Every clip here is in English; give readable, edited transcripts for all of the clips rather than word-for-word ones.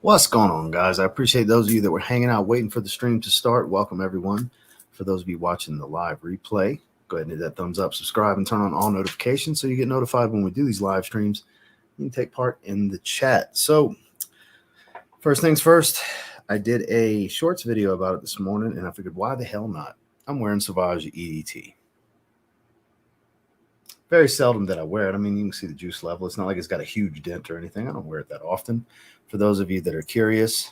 What's going on, guys? I appreciate those of you that were hanging out waiting for the stream to start. Welcome, everyone. For those of you watching the live replay, go ahead and hit that thumbs up, subscribe, and turn on all notifications so you get notified when we do these live streams. You can take part in the chat. So, first things first, I did a shorts video about it this morning, and I figured, why the hell not? I'm wearing Sauvage EDT. Very seldom that I wear it. I mean, you can see the juice level. It's not like it's got a huge dent or anything. I don't wear it that often. For those of you that are curious,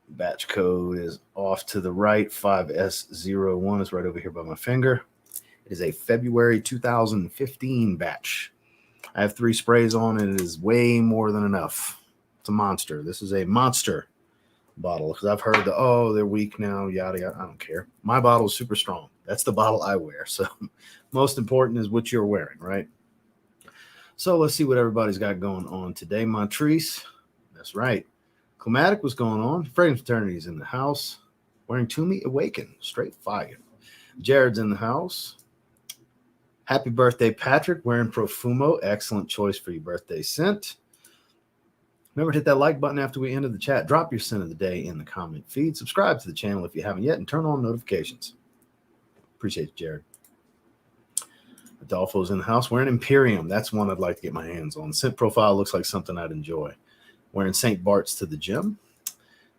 batch code is off to the right. 5S01 is right over here by my finger. It is a February 2015 batch. I have 3 sprays on, and it is way more than enough. It's a monster. This is a monster bottle because I've heard that, oh, they're weak now, yada, yada. I don't care. My bottle is super strong. That's the bottle I wear. So most important is what you're wearing, right? So let's see what everybody's got going on today. Montrese, that's right. Climatic was going on. Fragrance Fraternity is in the house. Wearing Toomey Awaken, straight fire. Jared's in the house. Happy birthday, Patrick. Wearing Profumo, excellent choice for your birthday scent. Remember to hit that like button after we ended the chat. Drop your scent of the day in the comment feed. Subscribe to the channel if you haven't yet, and turn on notifications. Appreciate you, Jared. Adolfo's in the house wearing Imperium. That's one I'd like to get my hands on. Scent profile looks like something I'd enjoy. Wearing St. Bart's to the gym.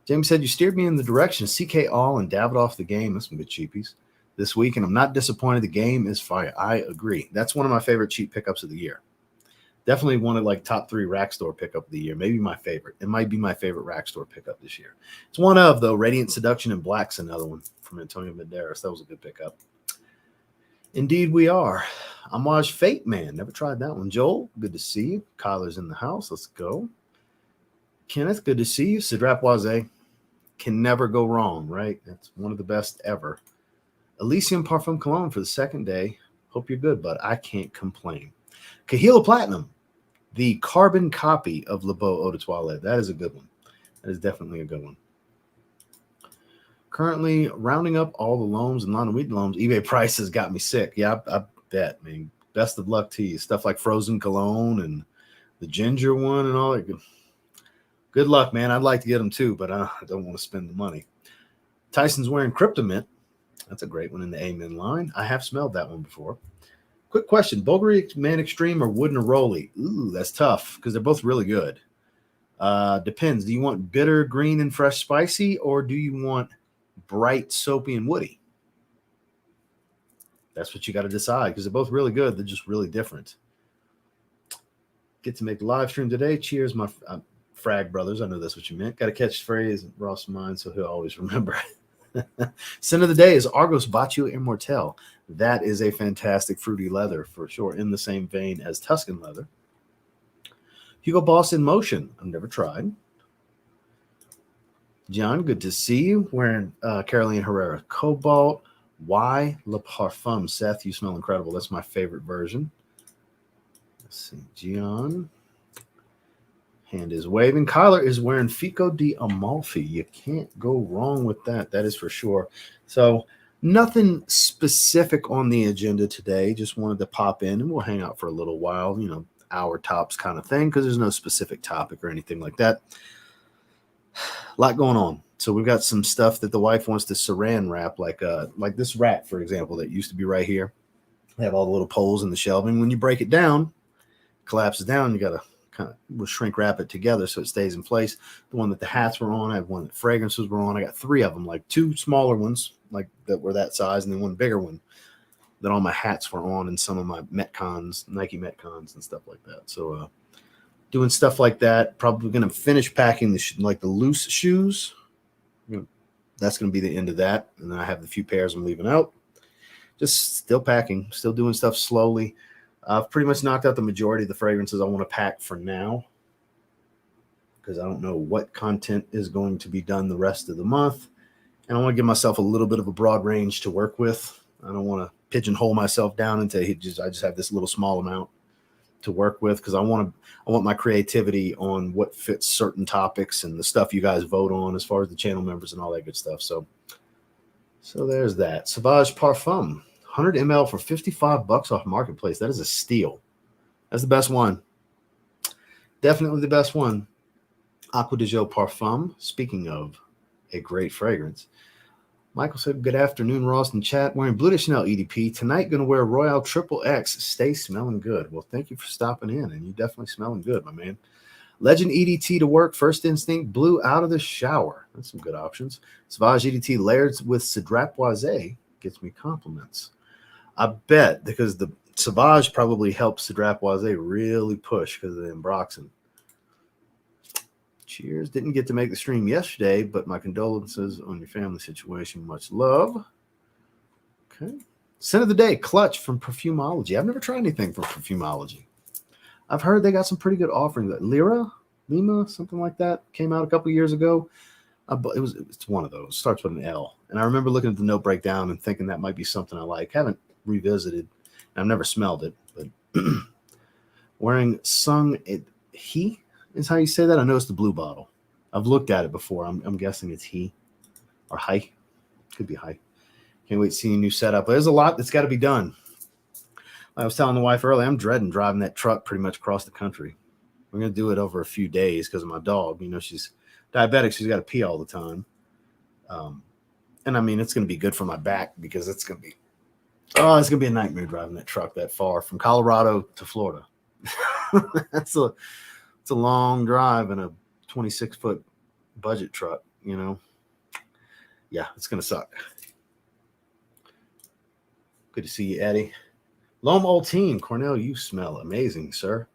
Jamie said, you steered me in the direction of CK All and Davidoff the game. That's some good cheapies this week, and I'm not disappointed. The game is fire. I agree. That's one of my favorite cheap pickups of the year. Definitely one of like top 3 rack store pickup of the year. Maybe my favorite. It might be my favorite rack store pickup this year. It's one of, though. Radiant Seduction and Black's another one from Antonio Banderas. That was a good pickup. Indeed, we are. Homage Fate Man. Never tried that one. Joel, good to see you. Kyler's in the house. Let's go. Kenneth, good to see you. Sidrapoise. Can never go wrong, right? That's one of the best ever. Elysium Parfum Cologne for the second day. Hope you're good, bud. I can't complain. Kahila Platinum, the carbon copy of Le Beau Eau de Toilette. That is a good one. That is definitely a good one. Currently rounding up all the loans and Lana Wheaton loans. eBay prices got me sick. Yeah, I bet, man. Best of luck to you. Stuff like Frozen Cologne and the ginger one and all that. Good luck, man. I'd like to get them too, but I don't want to spend the money. Tyson's wearing Cryptomint. That's a great one in the Amen line. I have smelled that one before. Quick question. Bulgari Man Extreme or Wood Neroli? Ooh, that's tough because they're both really good. Depends. Do you want bitter, green, and fresh spicy, or do you want bright, soapy, and woody? That's what you got to decide because they're both really good. They're just really different. Get to make the live stream today. Cheers, my Frag brothers. I know that's what you meant. Got to catch the phrase Ross mind so he'll always remember. Scent of the day is Argos Baccio Immortelle. That is a fantastic fruity leather for sure, in the same vein as Tuscan leather. Hugo Boss in Motion. I've never tried. John, good to see you. Wearing Caroline Herrera Cobalt. Why Le Parfum? Seth, you smell incredible. That's my favorite version. Let's see. Gian. Hand is waving. Kyler is wearing Fico di Amalfi. You can't go wrong with that. That is for sure. So nothing specific on the agenda today. Just wanted to pop in and we'll hang out for a little while, you know, hour tops kind of thing, because there's no specific topic or anything like that. A lot going on. So we've got some stuff that the wife wants to saran wrap, like this rack, for example, that used to be right here. They have all the little poles in the shelving. When you break it down, collapses down, you got to kind of we'll shrink wrap it together so it stays in place. The one that the hats were on, I have one that fragrances were on. I got 3 of them, like 2 smaller ones, like that were that size, and then one bigger one that all my hats were on, and some of my Metcons, Nike Metcons, and stuff like that. So doing stuff like that. Probably going to finish packing the loose shoes. You know, that's going to be the end of that, and then I have the few pairs I'm leaving out. Just still packing, still doing stuff slowly. I've pretty much knocked out the majority of the fragrances I want to pack for now because I don't know what content is going to be done the rest of the month. And I want to give myself a little bit of a broad range to work with. I don't want to pigeonhole myself down into I just have this little small amount to work with because I want my creativity on what fits certain topics and the stuff you guys vote on as far as the channel members and all that good stuff. So there's that. Sauvage Parfum. 100 ml for $55 off Marketplace. That is a steal. That's the best one. Definitely the best one. Aqua de Joe Parfum. Speaking of a great fragrance. Michael said, good afternoon, Ross and chat. Wearing Blue de Chanel EDP. Tonight, going to wear Royale Triple X. Stay smelling good. Well, thank you for stopping in, and you definitely smelling good, my man. Legend EDT to work. First Instinct Blue out of the shower. That's some good options. Sauvage EDT layered with Cidrapoise gets me compliments. I bet because the Sauvage probably helps Cidrapoise really push because of the Ambroxan. Cheers. Didn't get to make the stream yesterday, but my condolences on your family situation. Much love. Okay. Scent of the day, Clutch from Perfumology. I've never tried anything from Perfumology. I've heard they got some pretty good offerings. Lima, something like that, came out a couple years ago. It's one of those. Starts with an L. And I remember looking at the note breakdown and thinking that might be something I like. Haven't revisited. I've never smelled it, but wearing Sung He is how you say that. I know it's the blue bottle. I've looked at it before. I'm guessing it's He or Hi. Could be Hi. Can't wait to see a new setup. There's a lot that's got to be done. I was telling the wife earlier, I'm dreading driving that truck pretty much across the country. We're going to do it over a few days because of my dog. You know, she's diabetic. She's got to pee all the time. And I mean, it's going to be good for my back because it's going to be a nightmare driving that truck that far from Colorado to Florida. It's a long drive in a 26-foot budget truck, you know. Yeah, it's going to suck. Good to see you, Eddie. Lome Old Team. Cornell, you smell amazing, sir.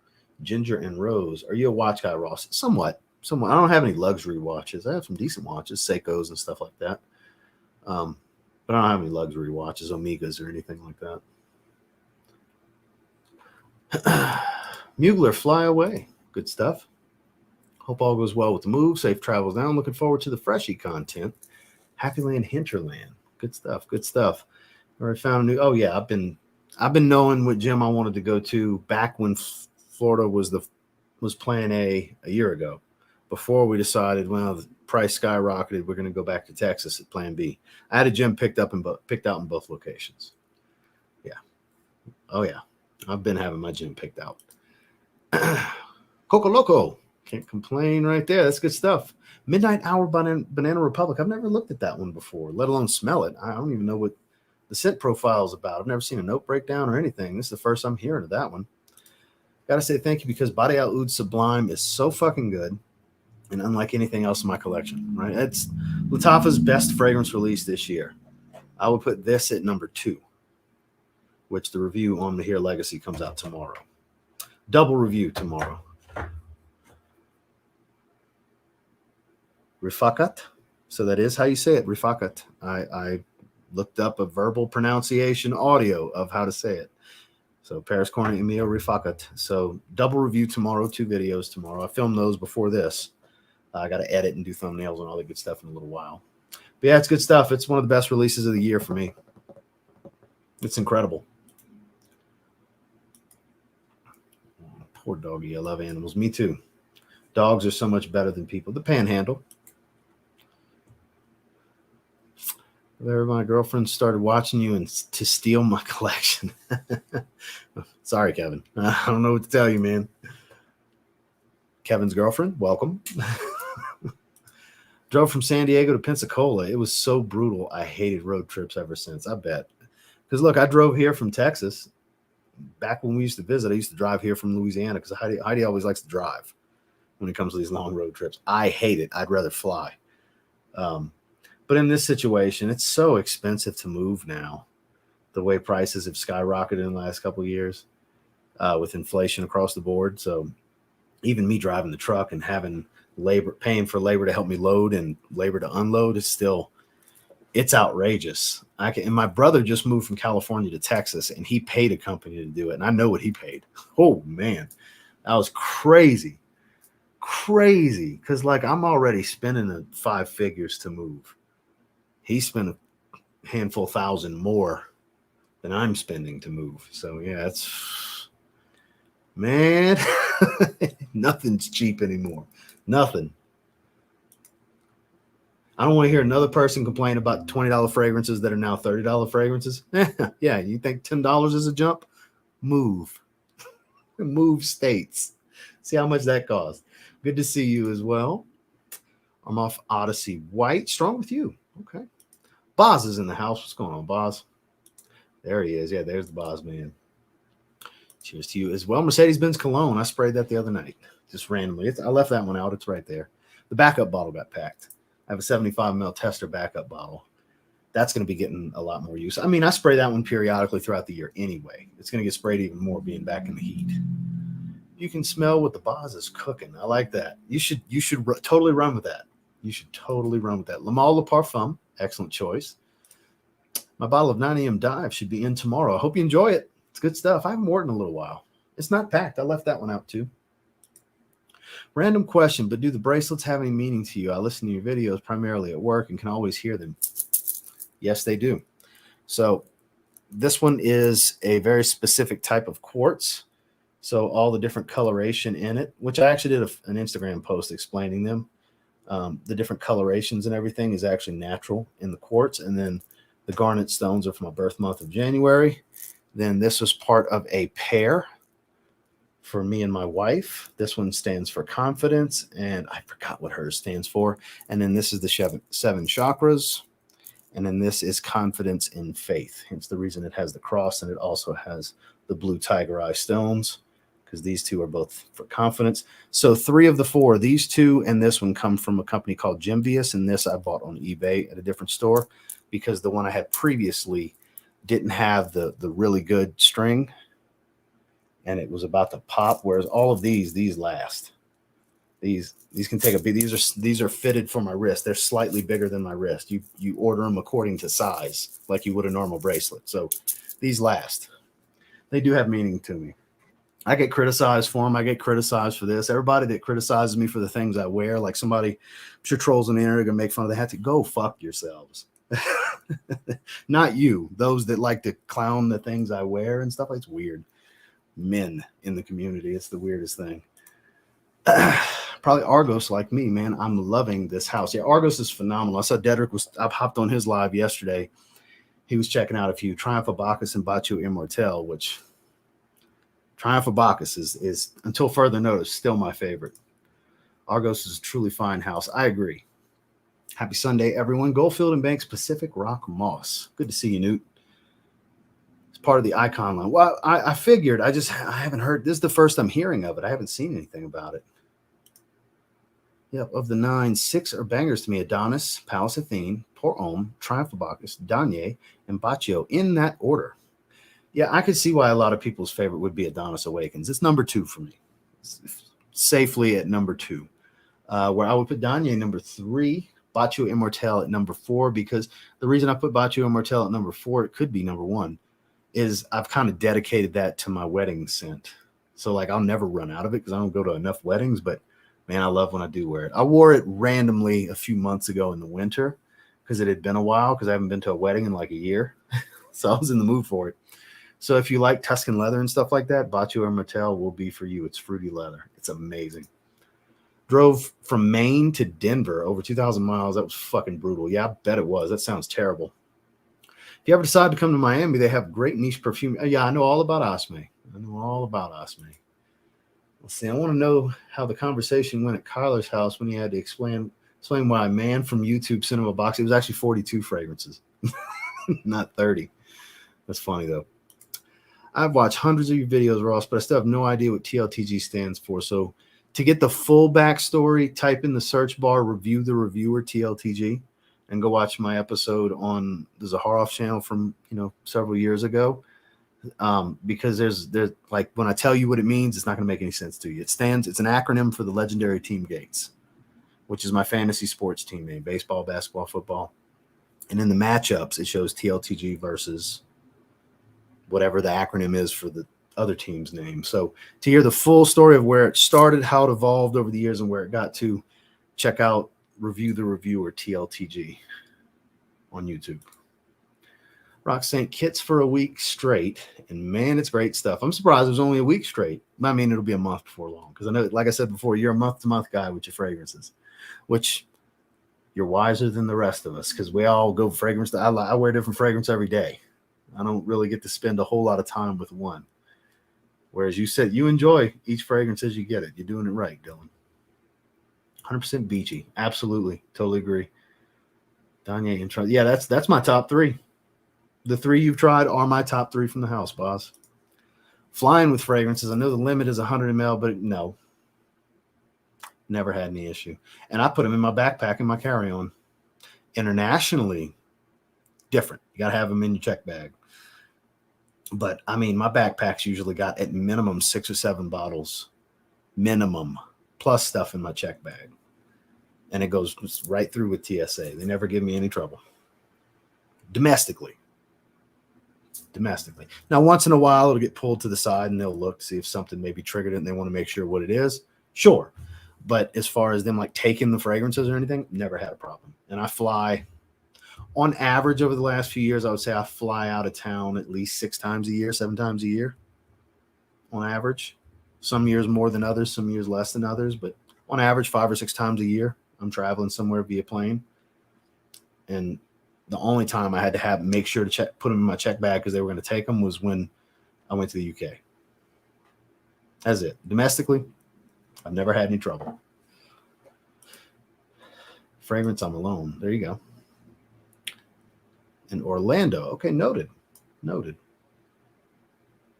Ginger and Rose. Are you a watch guy, Ross? Somewhat. I don't have any luxury watches. I have some decent watches, Seikos and stuff like that. But I don't have any luxury watches, Omegas or anything like that. Mugler, fly away. Good stuff. Hope all goes well with the move. Safe travels down. Looking forward to the Freshie content. Happy Land Hinterland. Good stuff. Good stuff. Already found a new. Oh yeah, I've been knowing what gym I wanted to go to back when Florida was Plan A year ago. Before we decided, well, the price skyrocketed, we're going to go back to Texas at Plan B. I had a gym picked out in both locations. Yeah. Oh yeah. I've been having my gym picked out. Coco Loco. Can't complain right there. That's good stuff. Midnight Hour Banana Republic. I've never looked at that one before, let alone smell it. I don't even know what the scent profile is about. I've never seen a note breakdown or anything. This is the first I'm hearing of that one. Got to say thank you because Body Out Oud Sublime is so fucking good and unlike anything else in my collection, right? It's Lattafa's best fragrance release this year. I would put this at number 2, which the review on the Here Legacy comes out tomorrow. Double review tomorrow. Rifakat. So that is how you say it, Rifakat. I looked up a verbal pronunciation audio of how to say it. So Paris Corner Emil Rifakat. So double review tomorrow, 2 videos tomorrow. I filmed those before this. I got to edit and do thumbnails and all that good stuff in a little while. But yeah, it's good stuff. It's one of the best releases of the year for me. It's incredible. Poor doggy. I love animals. Me too. Dogs are so much better than people. The Panhandle. There, my girlfriend started watching you and to steal my collection. Sorry, Kevin. I don't know what to tell you, man. Kevin's girlfriend, welcome. Drove from San Diego to Pensacola. It was so brutal. I hated road trips ever since, I bet. Because, look, I drove here from Texas. Back when we used to visit, I used to drive here from Louisiana because Heidi always likes to drive when it comes to these long road trips. I hate it. I'd rather fly. But in this situation, it's so expensive to move now. The way prices have skyrocketed in the last couple of years with inflation across the board. So even me driving the truck and having paying for labor to help me load and labor to unload is still, it's outrageous. And my brother just moved from California to Texas and he paid a company to do it. And I know what he paid. Oh man, that was crazy. Cause like I'm already spending 5 figures to move. He spent a handful thousand more than I'm spending to move. So yeah, it's, man, nothing's cheap anymore. Nothing. I don't want to hear another person complain about $20 fragrances that are now $30 fragrances. Yeah, you think $10 is a jump? Move. Move states. See how much that cost. Good to see you as well. I'm off Odyssey White. Strong with you. Okay. Boz is in the house. What's going on, Boz? There he is. Yeah, there's the Boz man. Cheers to you as well. Mercedes-Benz Cologne. I sprayed that the other night, just randomly. I left that one out. It's right there. The backup bottle got packed. I have a 75 ml tester backup bottle. That's going to be getting a lot more use. I mean, I spray that one periodically throughout the year anyway. It's going to get sprayed even more being back in the heat. You can smell what the Boz is cooking. I like that. You should totally run with that. You should totally run with that. Le Male Le Parfum, excellent choice. My bottle of 9 AM Dive should be in tomorrow. I hope you enjoy it. It's good stuff. I haven't worn it in a little while. It's not packed. I left that one out too. Random question, but do the bracelets have any meaning to you? I listen to your videos primarily at work and can always hear them. Yes, they do. So this one is a very specific type of quartz. So all the different coloration in it, which I actually did an Instagram post explaining them. The different colorations and everything is actually natural in the quartz. And then the garnet stones are from my birth month of January. Then this was part of a pair for me and my wife. This one stands for confidence, and I forgot what hers stands for. And then this is the seven chakras. And then this is confidence in faith. Hence the reason it has the cross, and it also has the blue tiger eye stones, because these two are both for confidence. So 3 of the 4, these 2 and this one, come from a company called Gymvius, and this I bought on eBay at a different store because the one I had previously didn't have the really good string, and it was about to pop, whereas all of these last. These can take a beat. These are fitted for my wrist. They're slightly bigger than my wrist. You order them according to size, like you would a normal bracelet. So these last. They do have meaning to me. I get criticized for them. I get criticized for this. Everybody that criticizes me for the things I wear, like somebody, I'm sure trolls on the internet are gonna make fun of. They have to go fuck yourselves. Not you. Those that like to clown the things I wear and stuff. It's weird. Men in the community. It's the weirdest thing. Probably Argos like me, man. I'm loving this house. Yeah, Argos is phenomenal. I saw Dedrick I hopped on his live yesterday. He was checking out a few Triumph of Bacchus and Baccio Immortelle, which Triumph of Bacchus is until further notice still my favorite. Argos is a truly fine house. I agree. Happy Sunday, everyone. Goldfield and Banks Pacific Rock Moss. Good to see you, Newt. It's part of the Icon line. Well, I figured. I haven't heard. This is the first I'm hearing of it. I haven't seen anything about it. Yep, of the 9, 6 are bangers to me. Adonis, Pallas Athene, Pour Homme, Triumph of Bacchus, Danye, and Baccio in that order. Yeah, I could see why a lot of people's favorite would be Adonis Awakens. It's number 2 for me. It's safely at number 2. Where I would put Danye number 3, Baccio Immortelle at number 4, because the reason I put Baccio Immortelle at number 4, it could be number 1, is I've kind of dedicated that to my wedding scent. So like I'll never run out of it because I don't go to enough weddings, but man, I love when I do wear it. I wore it randomly a few months ago in the winter because it had been a while, because I haven't been to a wedding in like a year. So I was in the mood for it. So if you like Tuscan leather and stuff like that, Baccio Immortelle will be for you. It's fruity leather. It's amazing. Drove from Maine to Denver, over 2,000 miles. That was fucking brutal. Yeah, I bet it was. That sounds terrible. If you ever decide to come to Miami, they have great niche perfume. Yeah, I know all about Osme. Let's see. I want to know how the conversation went at Kyler's house when he had to explain why a man from YouTube sent him a box. It was actually 42 fragrances, not 30. That's funny, though. I've watched hundreds of your videos, Ross, but I still have no idea what TLTG stands for. So to get the full backstory, type in the search bar, Review the Reviewer, TLTG, and go watch my episode on the Zaharoff channel from, several years ago. Because there's like, when I tell you what it means, it's not going to make any sense to you. It's an acronym for the legendary Team Gates, which is my fantasy sports team name: baseball, basketball, football. And in the matchups, it shows TLTG versus whatever the acronym is for the other team's name. So to hear the full story of where it started, how it evolved over the years, and where it got to, check out Review the Reviewer, TLTG, on YouTube. Roxanne, kits for a week straight, and man, it's great stuff. I'm surprised it was only a week straight. I mean, it'll be a month before long, because I know, like I said before, you're a month-to-month guy with your fragrances, which you're wiser than the rest of us, because we all go fragrance. I wear different fragrance every day. I don't really get to spend a whole lot of time with one. Whereas you said you enjoy each fragrance as you get it. You're doing it right, Dylan. 100% beachy. Absolutely. Totally agree. Danye and Trust. Yeah, that's my top 3. The 3 you've tried are my top 3 from the house, boss. Flying with fragrances. I know the limit is 100 ml, but no. Never had any issue. And I put them in my backpack and my carry-on. Internationally, different. You got to have them in your check bag. But, I mean, my backpacks usually got at minimum 6 or 7 bottles. Minimum. Plus stuff in my check bag. And it goes right through with TSA. They never give me any trouble. Domestically. Now, once in a while, it'll get pulled to the side and they'll look to see if something maybe triggered it and they want to make sure what it is. Sure. But as far as them like taking the fragrances or anything, never had a problem. And I fly, on average over the last few years, I would say I fly out of town at least 6 times a year, 7 times a year on average. Some years more than others, some years less than others. But on average, 5 or 6 times a year, I'm traveling somewhere via plane. And the only time I had to make sure to put them in my check bag because they were going to take them was when I went to the UK. That's it. Domestically, I've never had any trouble. Fragrance, I'm alone. There you go. And Orlando. Okay, noted.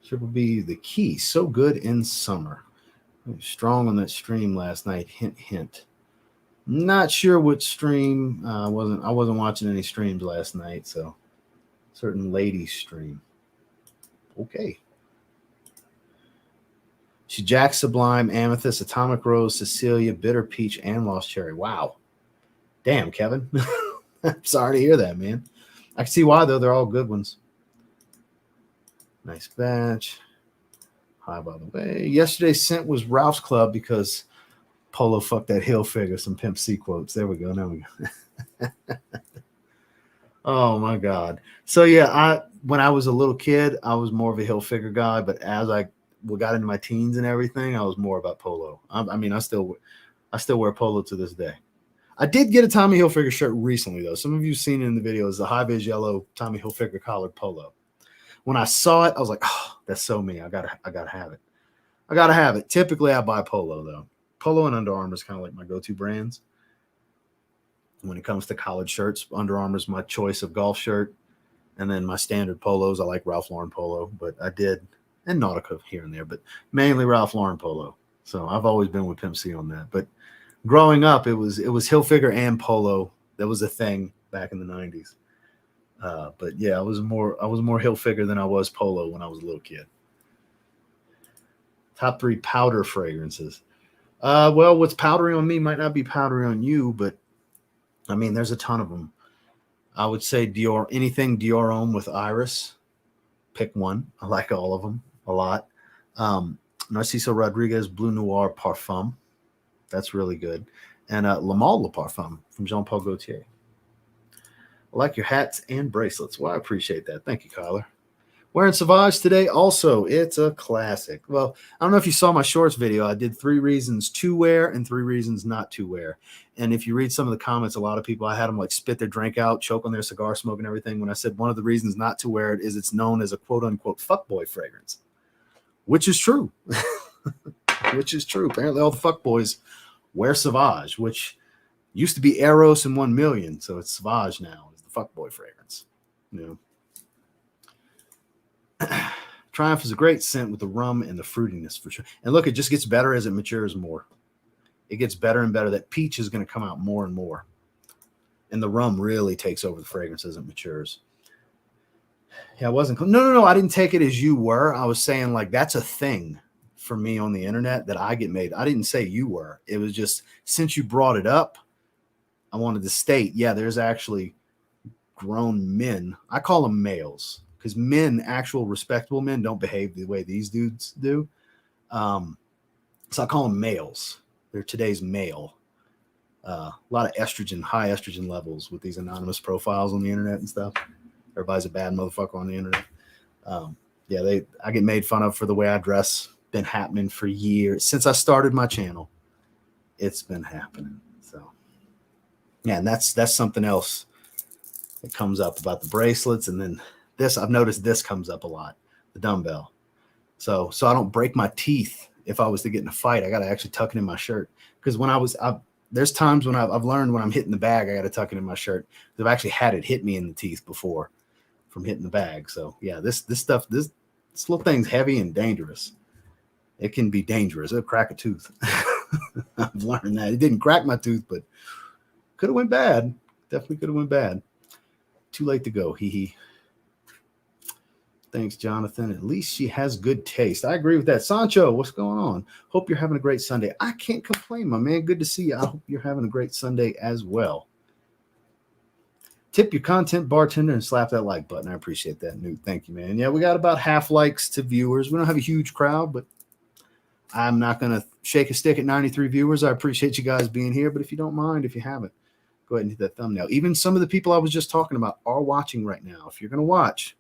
Triple B, the key. So good in summer. Strong on that stream last night. Hint, hint. Not sure what stream. I wasn't watching any streams last night, so certain ladies stream. Okay. She Jack Sublime, Amethyst, Atomic Rose, Cecilia, Bitter Peach, and Lost Cherry. Wow. Damn, Kevin. I'm sorry to hear that, man. I can see why, though. They're all good ones. Nice batch. Hi, by the way. Yesterday's scent was Ralph's Club because Polo fucked that Hill figure. Some Pimp C quotes. There we go. Now we go. Oh, my God. So, yeah, when I was a little kid, I was more of a Hill figure guy. But as I got into my teens and everything, I was more about Polo. I mean, I still wear Polo to this day. I did get a Tommy Hilfiger shirt recently, though. Some of you seen it in the videos, the high-vis yellow Tommy Hilfiger collared polo. When I saw it, I was like, oh, that's so me. I gotta have it. I gotta have it. Typically, I buy Polo, though. Polo and Under Armour is kind of like my go-to brands. When it comes to collared shirts, Under Armour is my choice of golf shirt. And then my standard polos, I like Ralph Lauren Polo, but I did, and Nautica here and there, but mainly Ralph Lauren Polo. So I've always been with Pimp C on that. But growing up, it was Hilfiger and Polo. That was a thing back in the 90s. But yeah, I was more Hilfiger than I was Polo when I was a little kid. Top 3 powder fragrances. Well, what's powdery on me might not be powdery on you, but I mean, there's a ton of them. I would say Dior, anything Dior Homme with Iris. Pick one. I like all of them a lot. Narciso Rodriguez Bleu Noir Parfum. That's really good. And Le Male Le Parfum from Jean-Paul Gaultier. I like your hats and bracelets. Well, I appreciate that. Thank you, Kyler. Wearing Sauvage today. Also, it's a classic. Well, I don't know if you saw my shorts video. I did 3 reasons to wear and 3 reasons not to wear. And if you read some of the comments, a lot of people, I had them like spit their drink out, choke on their cigar smoke and everything. When I said one of the reasons not to wear it is it's known as a quote-unquote fuckboy fragrance, which is true. Which is true. Apparently all the fuckboys wear Sauvage, which used to be Eros and 1 Million. So it's Sauvage now. It's the fuckboy fragrance. You know. Triumph is a great scent with the rum and the fruitiness for sure. And look, it just gets better as it matures more. It gets better and better. That peach is going to come out more and more. And the rum really takes over the fragrance as it matures. Yeah, I wasn't. No. I didn't take it as you were. I was saying like that's a thing for me on the internet that I get made. I didn't say you were. It was just since you brought it up, I wanted to state, yeah, there's actually grown men. I call them males. Because men, actual respectable men, don't behave the way these dudes do. So I call them males. They're today's male. A lot of estrogen, high estrogen levels with these anonymous profiles on the internet and stuff. Everybody's a bad motherfucker on the internet. Yeah, I get made fun of for the way I dress. Been happening for years. Since I started my channel, it's been happening. So, yeah, and that's something else that comes up about the bracelets and then this, I've noticed this comes up a lot. The dumbbell. So I don't break my teeth if I was to get in a fight. I got to actually tuck it in my shirt. Because there's times when I've learned when I'm hitting the bag, I got to tuck it in my shirt. I've actually had it hit me in the teeth before from hitting the bag. So yeah, this little thing's heavy and dangerous. It can be dangerous. It'll crack a tooth. I've learned that. It didn't crack my tooth, but could have went bad. Definitely could have went bad. Too late to go. Hee hee. Thanks, Jonathan. At least she has good taste. I agree with that. Sancho, what's going on? Hope you're having a great Sunday. I can't complain, my man. Good to see you. I hope you're having a great Sunday as well. Tip your content bartender and slap that like button. I appreciate that, Newt. Thank you, man. Yeah, we got about half likes to viewers. We don't have a huge crowd, but I'm not going to shake a stick at 93 viewers. I appreciate you guys being here, but if you don't mind, if you haven't, go ahead and hit that thumbnail. Even some of the people I was just talking about are watching right now. If you're going to watch,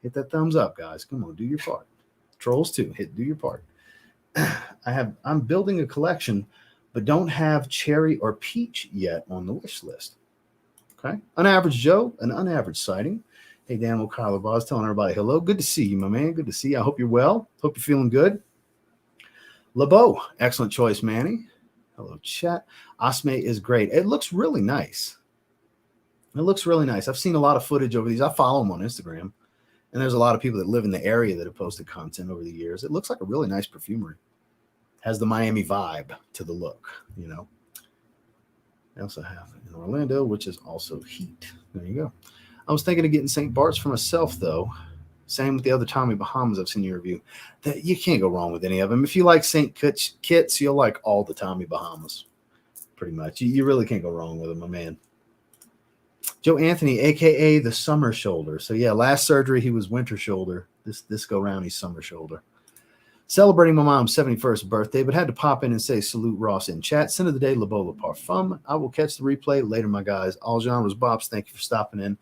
hit that thumbs up, guys. Come on, do your part. Trolls too, do your part. I'm building a collection, but don't have cherry or peach yet on the wish list. Okay. Unaverage Joe, an unaverage sighting. Hey, Dan O'Connor Boz telling everybody hello. Good to see you, my man. Good to see you. I hope you're well. Hope you're feeling good. LeBeau, excellent choice, Manny. Hello, chat. Osme is great. It looks really nice. It looks really nice. I've seen a lot of footage over these. I follow them on Instagram. And there's a lot of people that live in the area that have posted content over the years. It looks like a really nice perfumery. Has the Miami vibe to the look, you know. I also have it in Orlando, which is also heat. There you go. I was thinking of getting St. Bart's for myself, though. Same with the other Tommy Bahamas I've seen your review. That you can't go wrong with any of them. If you like St. Kitts, you'll like all the Tommy Bahamas, pretty much. You really can't go wrong with them, my man. Joe Anthony, a.k.a. the summer shoulder. So, yeah, last surgery, he was winter shoulder. This go-round, he's summer shoulder. Celebrating my mom's 71st birthday, but had to pop in and say salute Ross in chat. Send of the day, Lebola Parfum. I will catch the replay later, my guys. All genres, Bops, thank you for stopping in.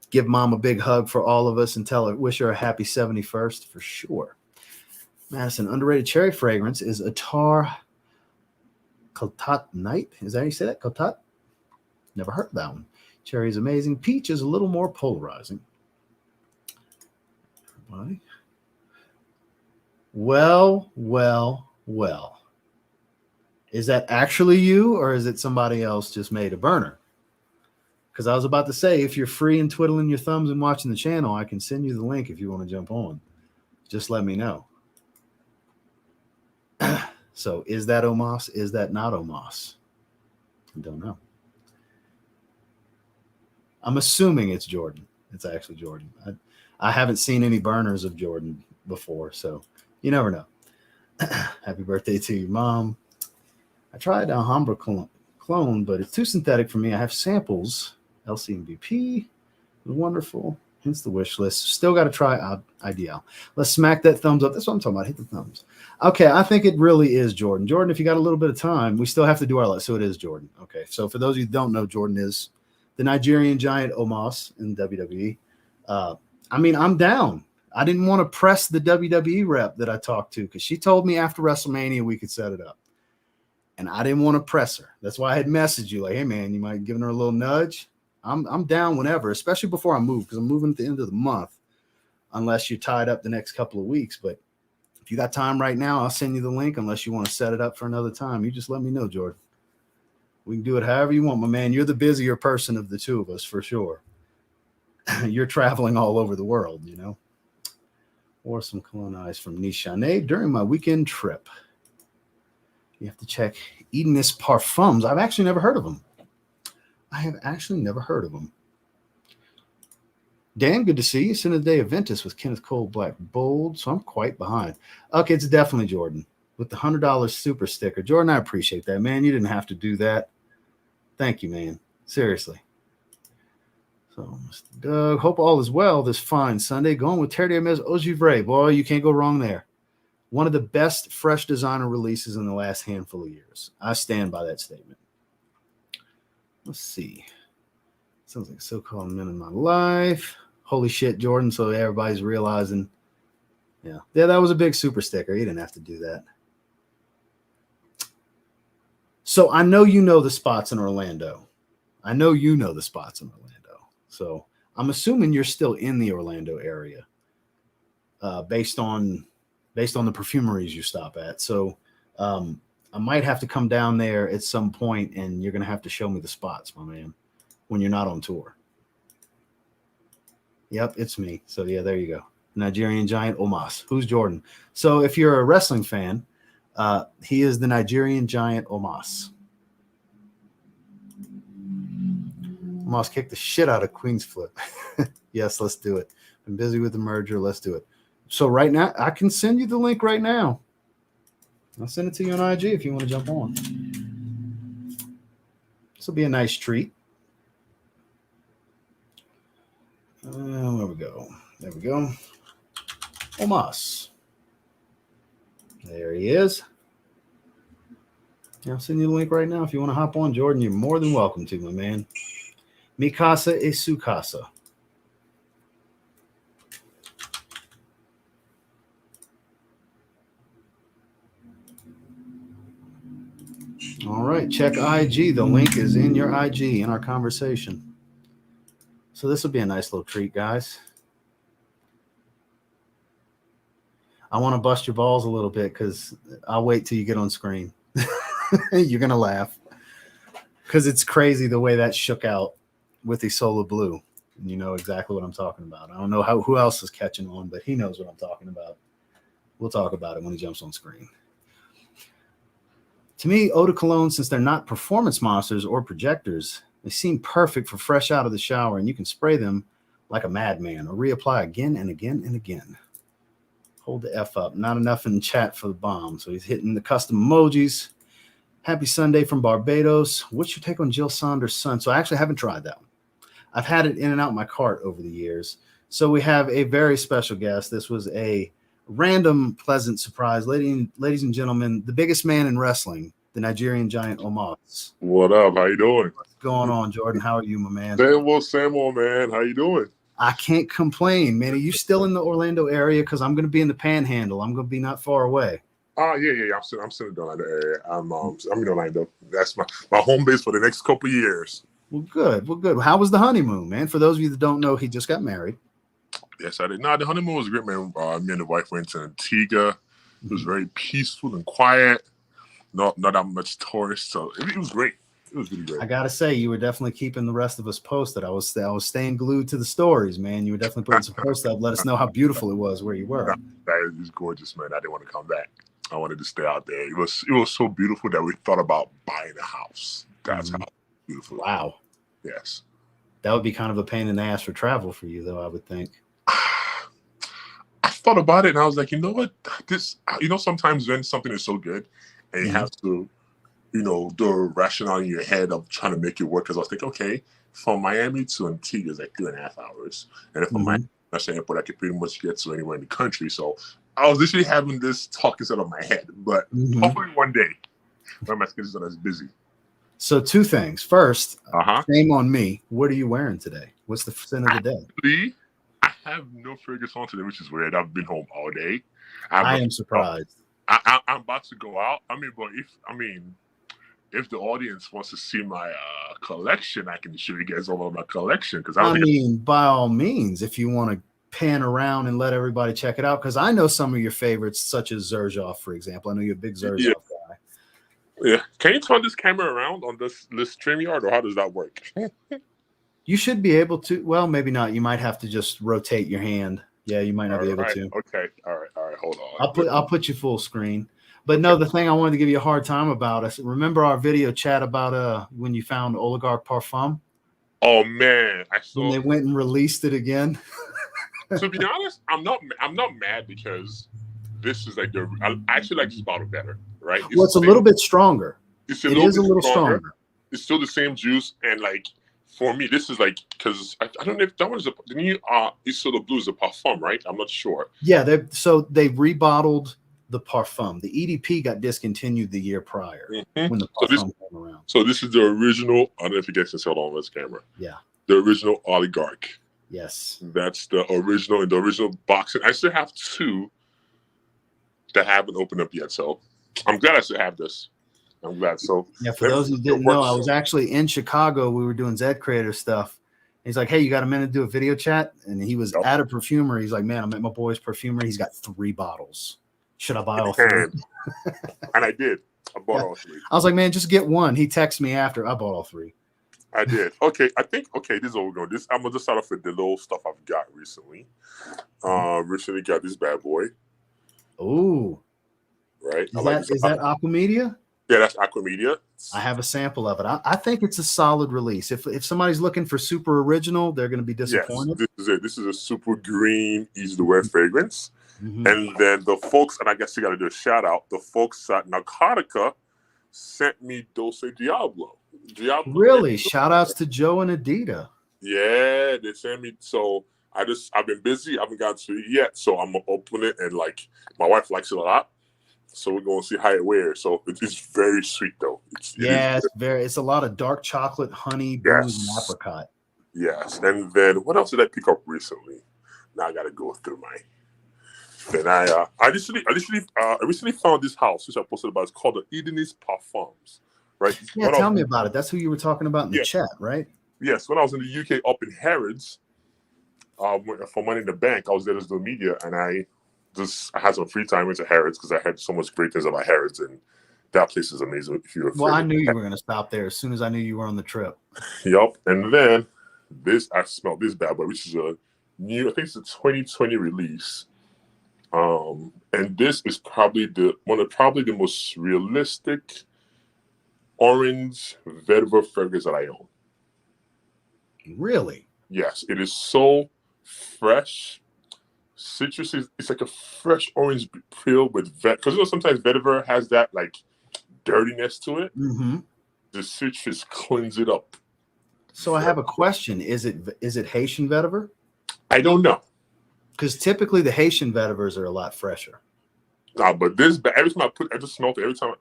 Give Mom a big hug for all of us and wish her a happy 71st for sure. Madison, underrated cherry fragrance is Attar Kotat Night. Is that how you say that? Kotat? Never heard of that one. Cherry is amazing. Peach is a little more polarizing. Everybody. Well. Is that actually you, or is it somebody else just made a burner? Because I was about to say, if you're free and twiddling your thumbs and watching the channel, I can send you the link if you want to jump on. Just let me know. So is that Omos? Is that not Omos? I don't know. I'm assuming it's Jordan. It's actually Jordan. I haven't seen any burners of Jordan before, so you never know. Happy birthday to your mom. I tried Alhambra clone, but it's too synthetic for me. I have samples. LCMVP. Wonderful. Hence the wish list. Still got to try Ideal. Let's smack that thumbs up. That's what I'm talking about. Hit the thumbs. Okay, I think it really is Jordan. Jordan, if you got a little bit of time, we still have to do our list. So it is Jordan. Okay, so for those of you who don't know, Jordan is the Nigerian giant Omos in WWE. I mean, I'm down. I didn't want to press the WWE rep that I talked to because she told me after WrestleMania we could set it up. And I didn't want to press her. That's why I had messaged you like, hey, man, you might give her a little nudge. I'm down whenever, especially before I move, because I'm moving at the end of the month, unless you're tied up the next couple of weeks. But if you got time right now, I'll send you the link unless you want to set it up for another time. You just let me know, Jordan. We can do it however you want, my man. You're the busier person of the two of us, for sure. You're traveling all over the world, you know. Or some cologne eyes from Nishane during my weekend trip. You have to check Edenist Parfums. I've actually never heard of them. Dan, good to see you. Send of the day Aventus with Kenneth Cole Black Bold. So I'm quite behind. Okay, it's definitely Jordan with the $100 super sticker. Jordan, I appreciate that, man. You didn't have to do that. Thank you, man. Seriously. So, Mr. Doug, hope all is well this fine Sunday. Going with Terre Hermes Ogivray. Boy, you can't go wrong there. One of the best fresh designer releases in the last handful of years. I stand by that statement. Let's see. Sounds like so-called men in my life. Holy shit, Jordan. So everybody's realizing. Yeah, that was a big super sticker. You didn't have to do that. So I know you know the spots in Orlando. So I'm assuming you're still in the Orlando area based on based on the perfumeries you stop at. So I might have to come down there at some point, and you're going to have to show me the spots, my man, when you're not on tour. Yep, it's me. So, yeah, there you go. Nigerian Giant Omos. Who's Jordan? So if you're a wrestling fan, he is the Nigerian Giant Omos. Omos kicked the shit out of Queen's Flip. Yes, let's do it. I'm busy with the merger. Let's do it. So right now, I can send you the link right now. I'll send it to you on IG if you want to jump on. This will be a nice treat. There we go. There we go. Omos. There he is. I'll send you the link right now. If you want to hop on, Jordan, you're more than welcome to, my man. Mi casa es su casa. All right, check IG. The link is in your IG in our conversation. So this will be a nice little treat, guys. I want to bust your balls a little bit because I'll wait till you get on screen. You're going to laugh because it's crazy the way that shook out with the Solar Blue. And you know exactly what I'm talking about. I don't know who else is catching on, but he knows what I'm talking about. We'll talk about it when he jumps on screen. To me, eau de cologne, since they're not performance monsters or projectors, they seem perfect for fresh out of the shower, and you can spray them like a madman or reapply again and again and again. Hold the F up. Not enough in chat for the bomb. So he's hitting the custom emojis. Happy Sunday from Barbados. What's your take on Jill Saunders' son? So I actually haven't tried that one. I've had it in and out my cart over the years. So we have a very special guest. This was a random, pleasant surprise. Ladies and gentlemen, the biggest man in wrestling, the Nigerian Giant Omos. What up? How you doing? What's going on, Jordan? How are you, my man? Same old man. How you doing? I can't complain, man. Are you still in the Orlando area? Because I'm going to be in the Panhandle. I'm going to be not far away. Yeah. I'm still in the Orlando area. I'm in Orlando. That's my home base for the next couple of years. Well, good. How was the honeymoon, man? For those of you that don't know, he just got married. Yes, I did. No, the honeymoon was great, man. Me and the wife went to Antigua. It was very peaceful and quiet. Not that much tourists, so it was great. It was really great. I gotta say, you were definitely keeping the rest of us posted. I was staying glued to the stories, man. You were definitely putting some posts up. Let us know how beautiful it was where you were. That is gorgeous, man. I didn't want to come back. I wanted to stay out there. It was so beautiful that we thought about buying a house. That's how beautiful. Wow. Yes. That would be kind of a pain in the ass for travel for you, though, I would think. I thought about it and I was like, you know what? Sometimes when something is so good and you have to, do a rationale in your head of trying to make it work. Because I was thinking, okay, from Miami to Antigua is like 3.5 hours. And from Miami National Airport, I could pretty much get to anywhere in the country. So I was literally having this talk instead of my head. But hopefully one day when my schedule's not as busy. So 2 things. First, shame on me. What are you wearing today? What's the sin of the day? I have no Fergus on today, which is weird. I've been home all day. I am surprised. I'm about to go out. If the audience wants to see my collection, I can show you guys all of my collection. Because by all means, if you want to pan around and let everybody check it out, because I know some of your favorites, such as Zaharoff, for example. I know you're a big Zaharoff guy. Yeah. Can you turn this camera around on this StreamYard, or how does that work? You should be able to. Well, maybe not. You might have to just rotate your hand. Yeah, you might not be able to. Okay. All right. Hold on. I'll put you full screen. But no, the thing I wanted to give you a hard time about is, remember our video chat about when you found Oligarch Parfum? Oh man, when they went and released it again. To be honest, I'm not mad because this is like I actually like this bottle better, right? It's a little bit stronger. It is a little stronger. It's still the same juice, and like for me, this is like, because I don't know if that one is the new Isola Blue is a parfum, right? I'm not sure. Yeah, they rebottled the parfum. The EDP got discontinued the year prior when the parfum came around. So this is the original. I don't know if you guys can see it on this camera. Yeah, the original Oligarch. Yes, that's the original in the original box. And I still have 2 that haven't opened up yet. So I'm glad I still have this. I'm glad. So yeah, for those who didn't know, I was actually in Chicago. We were doing Zed Creator stuff. He's like, hey, you got a minute to do a video chat? And he was at a perfumery. He's like, man, I'm at my boy's perfumery. He's got 3 bottles. Should I buy in all three? hand. And I did. I bought all three. I was like, man, just get one. He texted me after. I bought all three. I did. Okay, I think this is what we're going. I'm gonna just start off with the little stuff I've got recently. Recently got this bad boy. Ooh. Right. Is that Aquamedia? Yeah, that's Aquamedia. I have a sample of it. I think it's a solid release. If somebody's looking for super original, they're going to be disappointed. Yes, this is it. This is a super green, easy to wear fragrance. And then the folks, and I guess you got to do a shout out. The folks at Narcotica sent me Dulce Diablo. Really? Shout outs to Joe and Adita. Yeah, they sent me. So I've been busy. I haven't gotten to it yet. So I'm gonna open it, and like my wife likes it a lot. So we're gonna see how it wears. So it's very sweet though. It's a lot of dark chocolate, honey, booze, and apricot. Yes. And then what else did I pick up recently? Now I gotta go through my. Then I recently found this house which I posted about. It's called the Edenist Parfums. Right? Yeah, tell me about it. That's who you were talking about in the chat, right? Yes. When I was in the UK up in Harrods, for Money in the Bank, I was there to do media, and I had some free time into Harrods because I had so much great things about Harrods, and that place is amazing. Well, I knew you were going to stop there as soon as I knew you were on the trip. Yup. And then I smelled this bad boy, which is I think it's a 2020 release. And this is probably the most realistic orange vetiver fragrance that I own. Really? Yes, it is so fresh. Citrusy. It's like a fresh orange peel with because sometimes vetiver has that like dirtiness to it. The citrus cleans it up. So I have a question: Is it Haitian vetiver? I don't know, because typically the Haitian vetivers are a lot fresher. Nah, but every time I just smelled it. Every time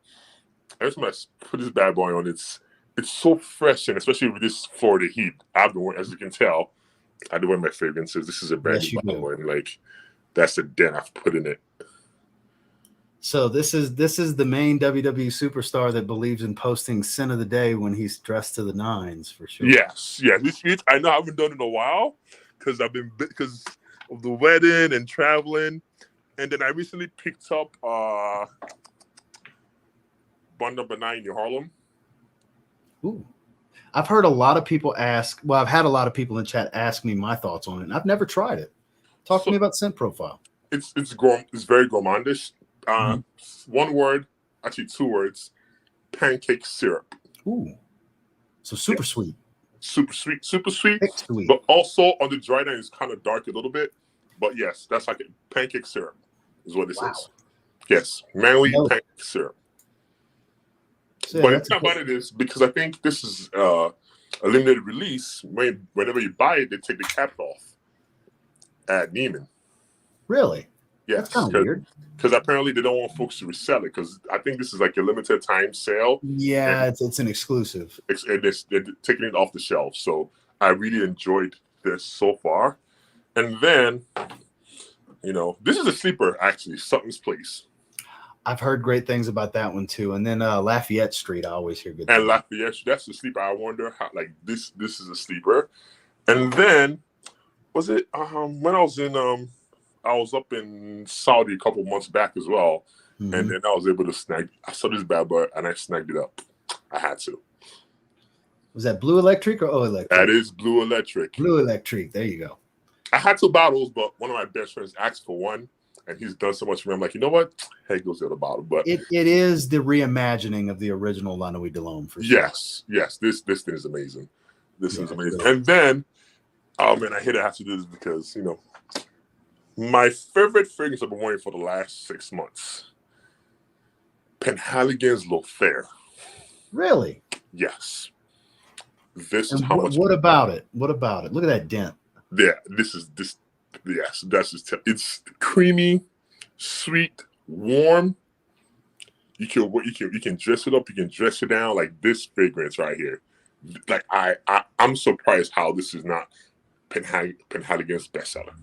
I put this bad boy on, it's so fresh, and especially with this Florida heat, I've been wearing, as you can tell, I do wear my fragrances. This is a brand new bottle, and like that's the dent I've put in it. So this is the main WWE superstar that believes in posting sin of the day when he's dressed to the nines for sure. Yes. This week I know I haven't done it in a while because of the wedding and traveling, and then I recently picked up Bond Number 9 in Harlem. Ooh. I've heard a lot of people ask. Well, I've had a lot of people in chat ask me my thoughts on it, and I've never tried it. Talk to me about scent profile. It's very gourmandish. One word, actually two words: pancake syrup. Ooh, so super sweet. Super sweet. Sweet. But also on the dry end, it's kind of dark a little bit. But yes, that's like pancake syrup is what this is. Yes, manly pancake syrup. So but it's not about it is because I think this is a limited release. Whenever you buy it, they take the cap off at Neiman. Really? Yes. That's kind of weird. Because apparently they don't want folks to resell it because I think this is like a limited time sale. Yeah, it's an exclusive. They're taking it off the shelf. So I really enjoyed this so far. And then, this is a sleeper actually, Sutton's Place. I've heard great things about that one too. And then Lafayette Street, I always hear good things. And Lafayette, that's the sleeper. I wonder how this is a sleeper. And then was it when I was up in Saudi a couple months back as well. And then I was able to I saw this bad boy and I snagged it up. I had to. Was that Blue Electric or O Electric? That is Blue Electric. Blue Electric. There you go. I had 2 bottles, but one of my best friends asked for one. And he's done so much for me. I'm like, you know what? Hey, goes the other bottle. But it is the reimagining of the original La Nuit de l'Homme for sure. Yes. This thing is amazing. This is amazing. Really. And then, I have to do this because my favorite fragrance I've been wearing for the last 6 months, Penhaligon's Lothair. Really? Yes. This is and how much. What about it? Look at that dent. Yeah, this. Yes, that's just it's creamy, sweet, warm. You can dress it up, you can dress it down like this fragrance right here. Like I'm surprised how this is not Penhaligon's bestseller.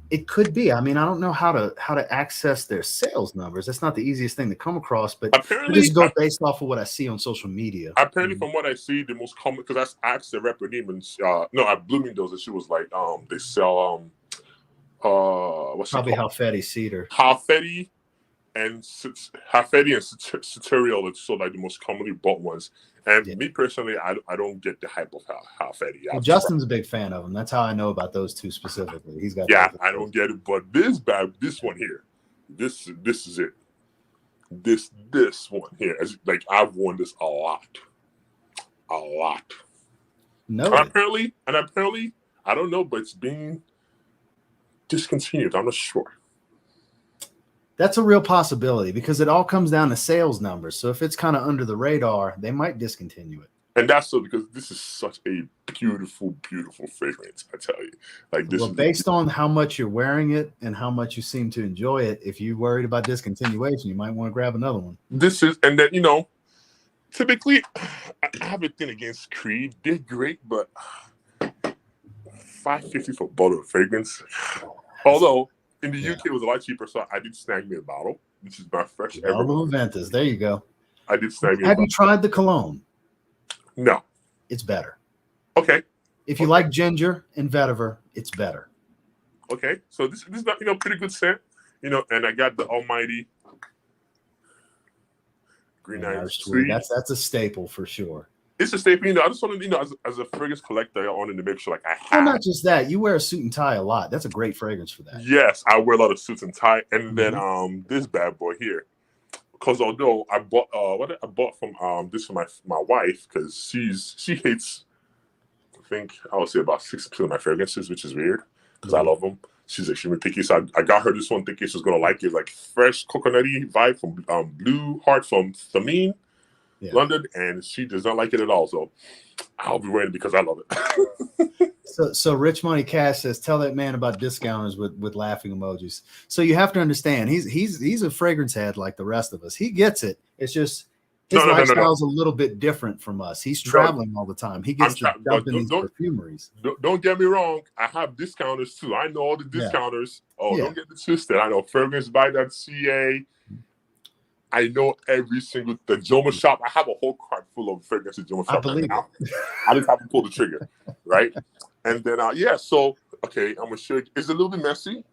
It could be. I don't know how to access their sales numbers. That's not the easiest thing to come across, but apparently, I just go based off of what I see on social media. Apparently, from what I see, the most common because I asked the rep at Bloomingdale's, and she was like, they sell probably Halfeti Cedar. Halfeti, and Hafedi and Ceteriol are so like the most commonly bought ones. And me personally, I don't get the hype of Hafedi. Well, Justin's a big fan of them. That's how I know about those two specifically. He's got I don't get it, but this one here, this is it. This one here, like I've worn this a lot. No, and apparently, I don't know, but it's being discontinued. I'm not sure. That's a real possibility because it all comes down to sales numbers. So if it's kind of under the radar, they might discontinue it. And that's so because this is such a beautiful, beautiful fragrance. I tell you, like this. Well, based on how much you're wearing it and how much you seem to enjoy it, if you're worried about discontinuation, you might want to grab another one. This is, and then typically, I have a thing against Creed. They're great, but $5.50 for a bottle of fragrance. Although in the UK it was a lot cheaper, so I did snag me a bottle. This is my fresh ever. Ventus. There you go. I did snag me. Have you tried the cologne? No. It's better. Okay. If you like ginger and vetiver, it's better. Okay. So this is pretty good scent. And I got the almighty Green Irish Sweet. That's a staple for sure. It's a staple. I just want to, as a fragrance collector, I wanted to make sure like I have. Well, not just that. You wear a suit and tie a lot. That's a great fragrance for that. Yes, I wear a lot of suits and tie, and then this bad boy here. Because although I bought I bought from this for my wife because she hates, I think I would say about 60% of my fragrances, which is weird because I love them. She's extremely picky, so I got her this one thinking she was gonna like it, like fresh coconutty vibe from Blue Heart from Thameen, London, and she does not like it at all. So I'll be wearing it because I love it. So Rich Money Cash says, tell that man about discounters with laughing emojis. So you have to understand, he's a fragrance head like the rest of us. He gets it. It's just his lifestyle is a little bit different from us. He's traveling all the time. He gets to dump in these perfumeries. Don't get me wrong. I have discounters too. I know all the discounters. Don't get it twisted. I know fragrancebuy.ca. I know every single the Joma shop. I have a whole cart full of fragrances. Joma shop right now. I just haven't pulled the trigger, right? And then so okay, I'm gonna show you. It's a little bit messy,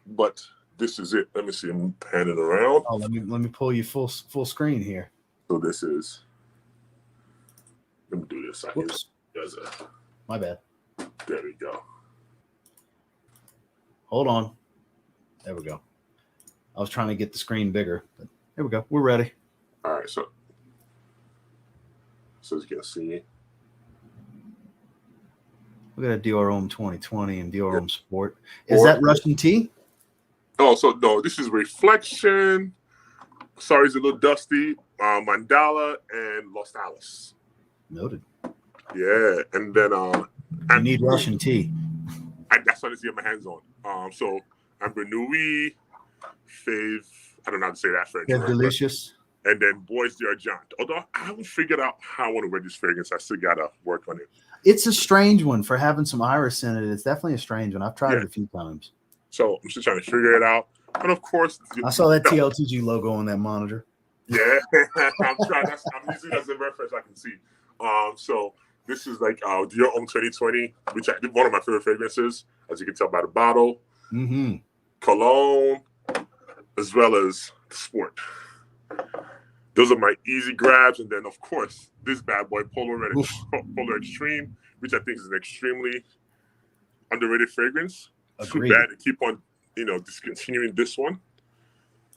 but this is it. Let me see. I'm panning around. Oh, let me pull you full screen here. So this is. Let me do this. My bad. There we go. Hold on. There we go. I was trying to get the screen bigger, but here we go. We're ready. All right, so as you can see, we got a Dior Homme 2020 and Dior Homme Sport. Is that Russian tea? Oh, so no, this is Reflection. Sorry, it's a little dusty. Mandala and Los Alice. Noted. Yeah, and then I need Russian tea. That's what I see my hands on. So Amber Nui, Fave. I don't know how to say that French. It's delicious. And then Boys d'Argent. Although I haven't figured out how I want to wear this fragrance, I still gotta work on it. It's a strange one for having some iris in it. It's definitely a strange one. I've tried it a few times. So I'm still trying to figure it out. And of course, I saw that TLTG logo on that monitor. Yeah, I'm using it as a reference I can see. So this is like Dior Homme 2020, which I did one of my favorite fragrances, as you can tell by the bottle. Mm-hmm. Cologne, as well as Sport. Those are my easy grabs, and then of course this bad boy Polar Extreme, which I think is an extremely underrated fragrance. Agreed. Too bad to keep on, discontinuing this one.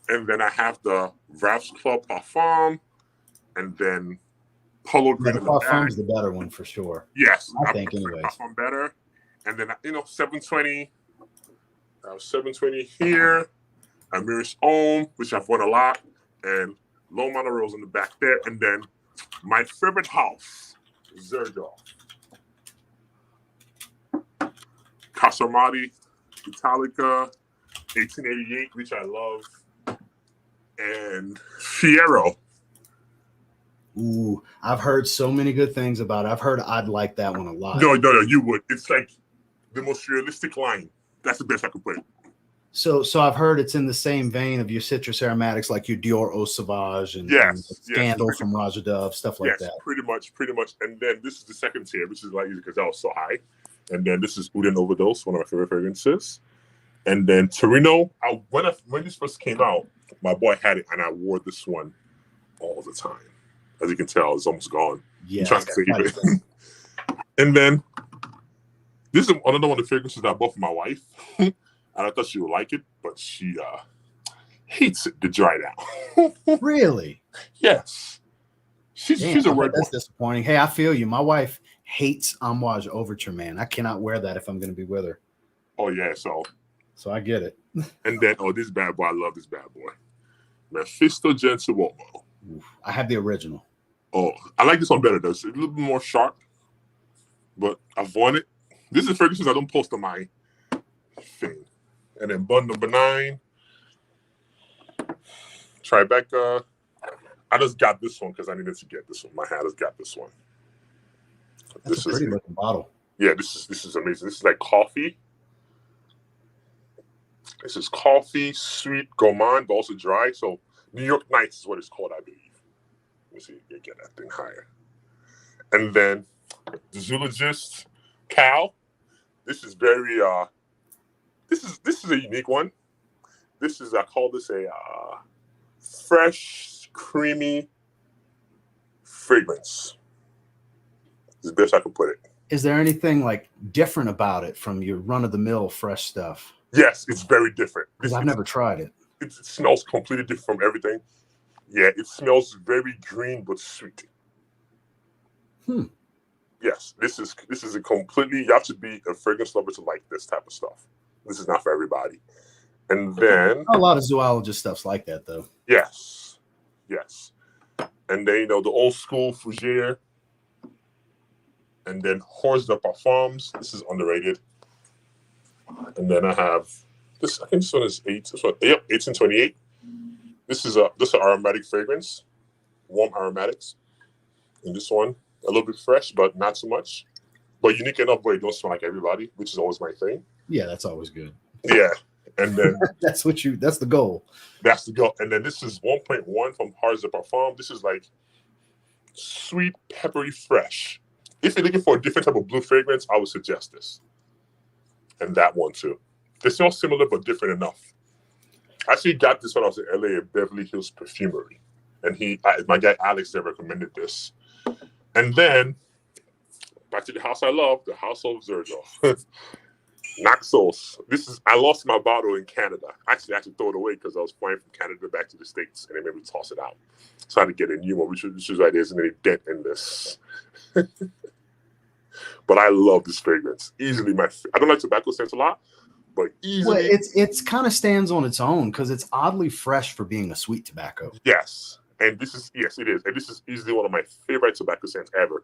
And then I have the Ralph's Club Parfum, and then Polo Green. The Parfum's the better one for sure. Yes, I think anyways. Parfum better, and then 720. 720 here. Amiris Homme, which I've worn a lot, and Loma Rose in the back there, and then my favorite house, Zaharoff, Casamati, Italica, 1888, which I love, and Fiero. Ooh, I've heard so many good things about it. I've heard I'd like that one a lot. No, you would. It's like the most realistic line. That's the best I could put it. So I've heard it's in the same vein of your citrus aromatics, like your Dior Eau Sauvage and Scandal from Raja Dove, stuff like that. Pretty much. And then this is the second tier, which is like easy because that was so high. And then this is Oud and Overdose, one of my favorite fragrances. And then Torino, when this first came out, my boy had it, and I wore this one all the time. As you can tell, it's almost gone. Yeah, I'm trying to save it. And then this is another one of the fragrances that I bought for my wife, and I thought she would like it, but she hates it to dry down. Really? Yes. She's a word. That's disappointing. Hey, I feel you. My wife hates Amouage Overture, man. I cannot wear that if I'm going to be with her. Oh yeah, so I get it. And then this bad boy, I love this bad boy, Mephisto Gensuomo. I have the original. Oh, I like this one better though. It's a little bit more sharp, but I've won it. This is fragrances I don't post on my thing. And then bun number 9, Tribeca. I just got this one because I needed to get this one. My hat has got this one. That's a pretty looking bottle. Yeah, this is amazing. This is like coffee. This is coffee, sweet, gourmand, but also dry. So New York Nights is what it's called, I believe. Let me see if you get that thing higher. And then the Zoologist Cow. This is very this is a unique one. This is, I call this a fresh, creamy fragrance. It's the best I can put it. Is there anything like different about it from your run-of-the-mill fresh stuff? Yes, it's very different. I've never tried it. It smells completely different from everything. Yeah, it smells very green but sweet. Yes, this is a completely, you have to be a fragrance lover to like this type of stuff. This is not for everybody. And then a lot of zoologist stuff's like that though. Yes. And then the old school Fougere. And then Horse de Parfums. This is underrated. And then I have this. I think this one is 1828. This is an aromatic fragrance, warm aromatics. And this one a little bit fresh, but not so much. But unique enough where it don't smell like everybody, which is always my thing. Yeah, that's always good. Yeah, and then that's the goal. That's the goal. And then this is 1.1 from Horse de Parfums. This is like sweet, peppery, fresh. If you're looking for a different type of blue fragrance, I would suggest this. And that one too. They smell similar but different enough. I actually got this when I was in LA at Beverly Hills Perfumery. And my guy Alex there recommended this. And then back to the house I love, the house of Zaharoff. Naxos. I lost my bottle in Canada. Actually, I had to throw it away because I was flying from Canada back to the States and they made me toss it out. So I had to get a new one, which is why there's any dent in this. But I love this fragrance. Easily I don't like tobacco scents a lot, but easily. Well, it's kind of stands on its own because it's oddly fresh for being a sweet tobacco. Yes. And it is. And this is easily one of my favorite tobacco scents ever.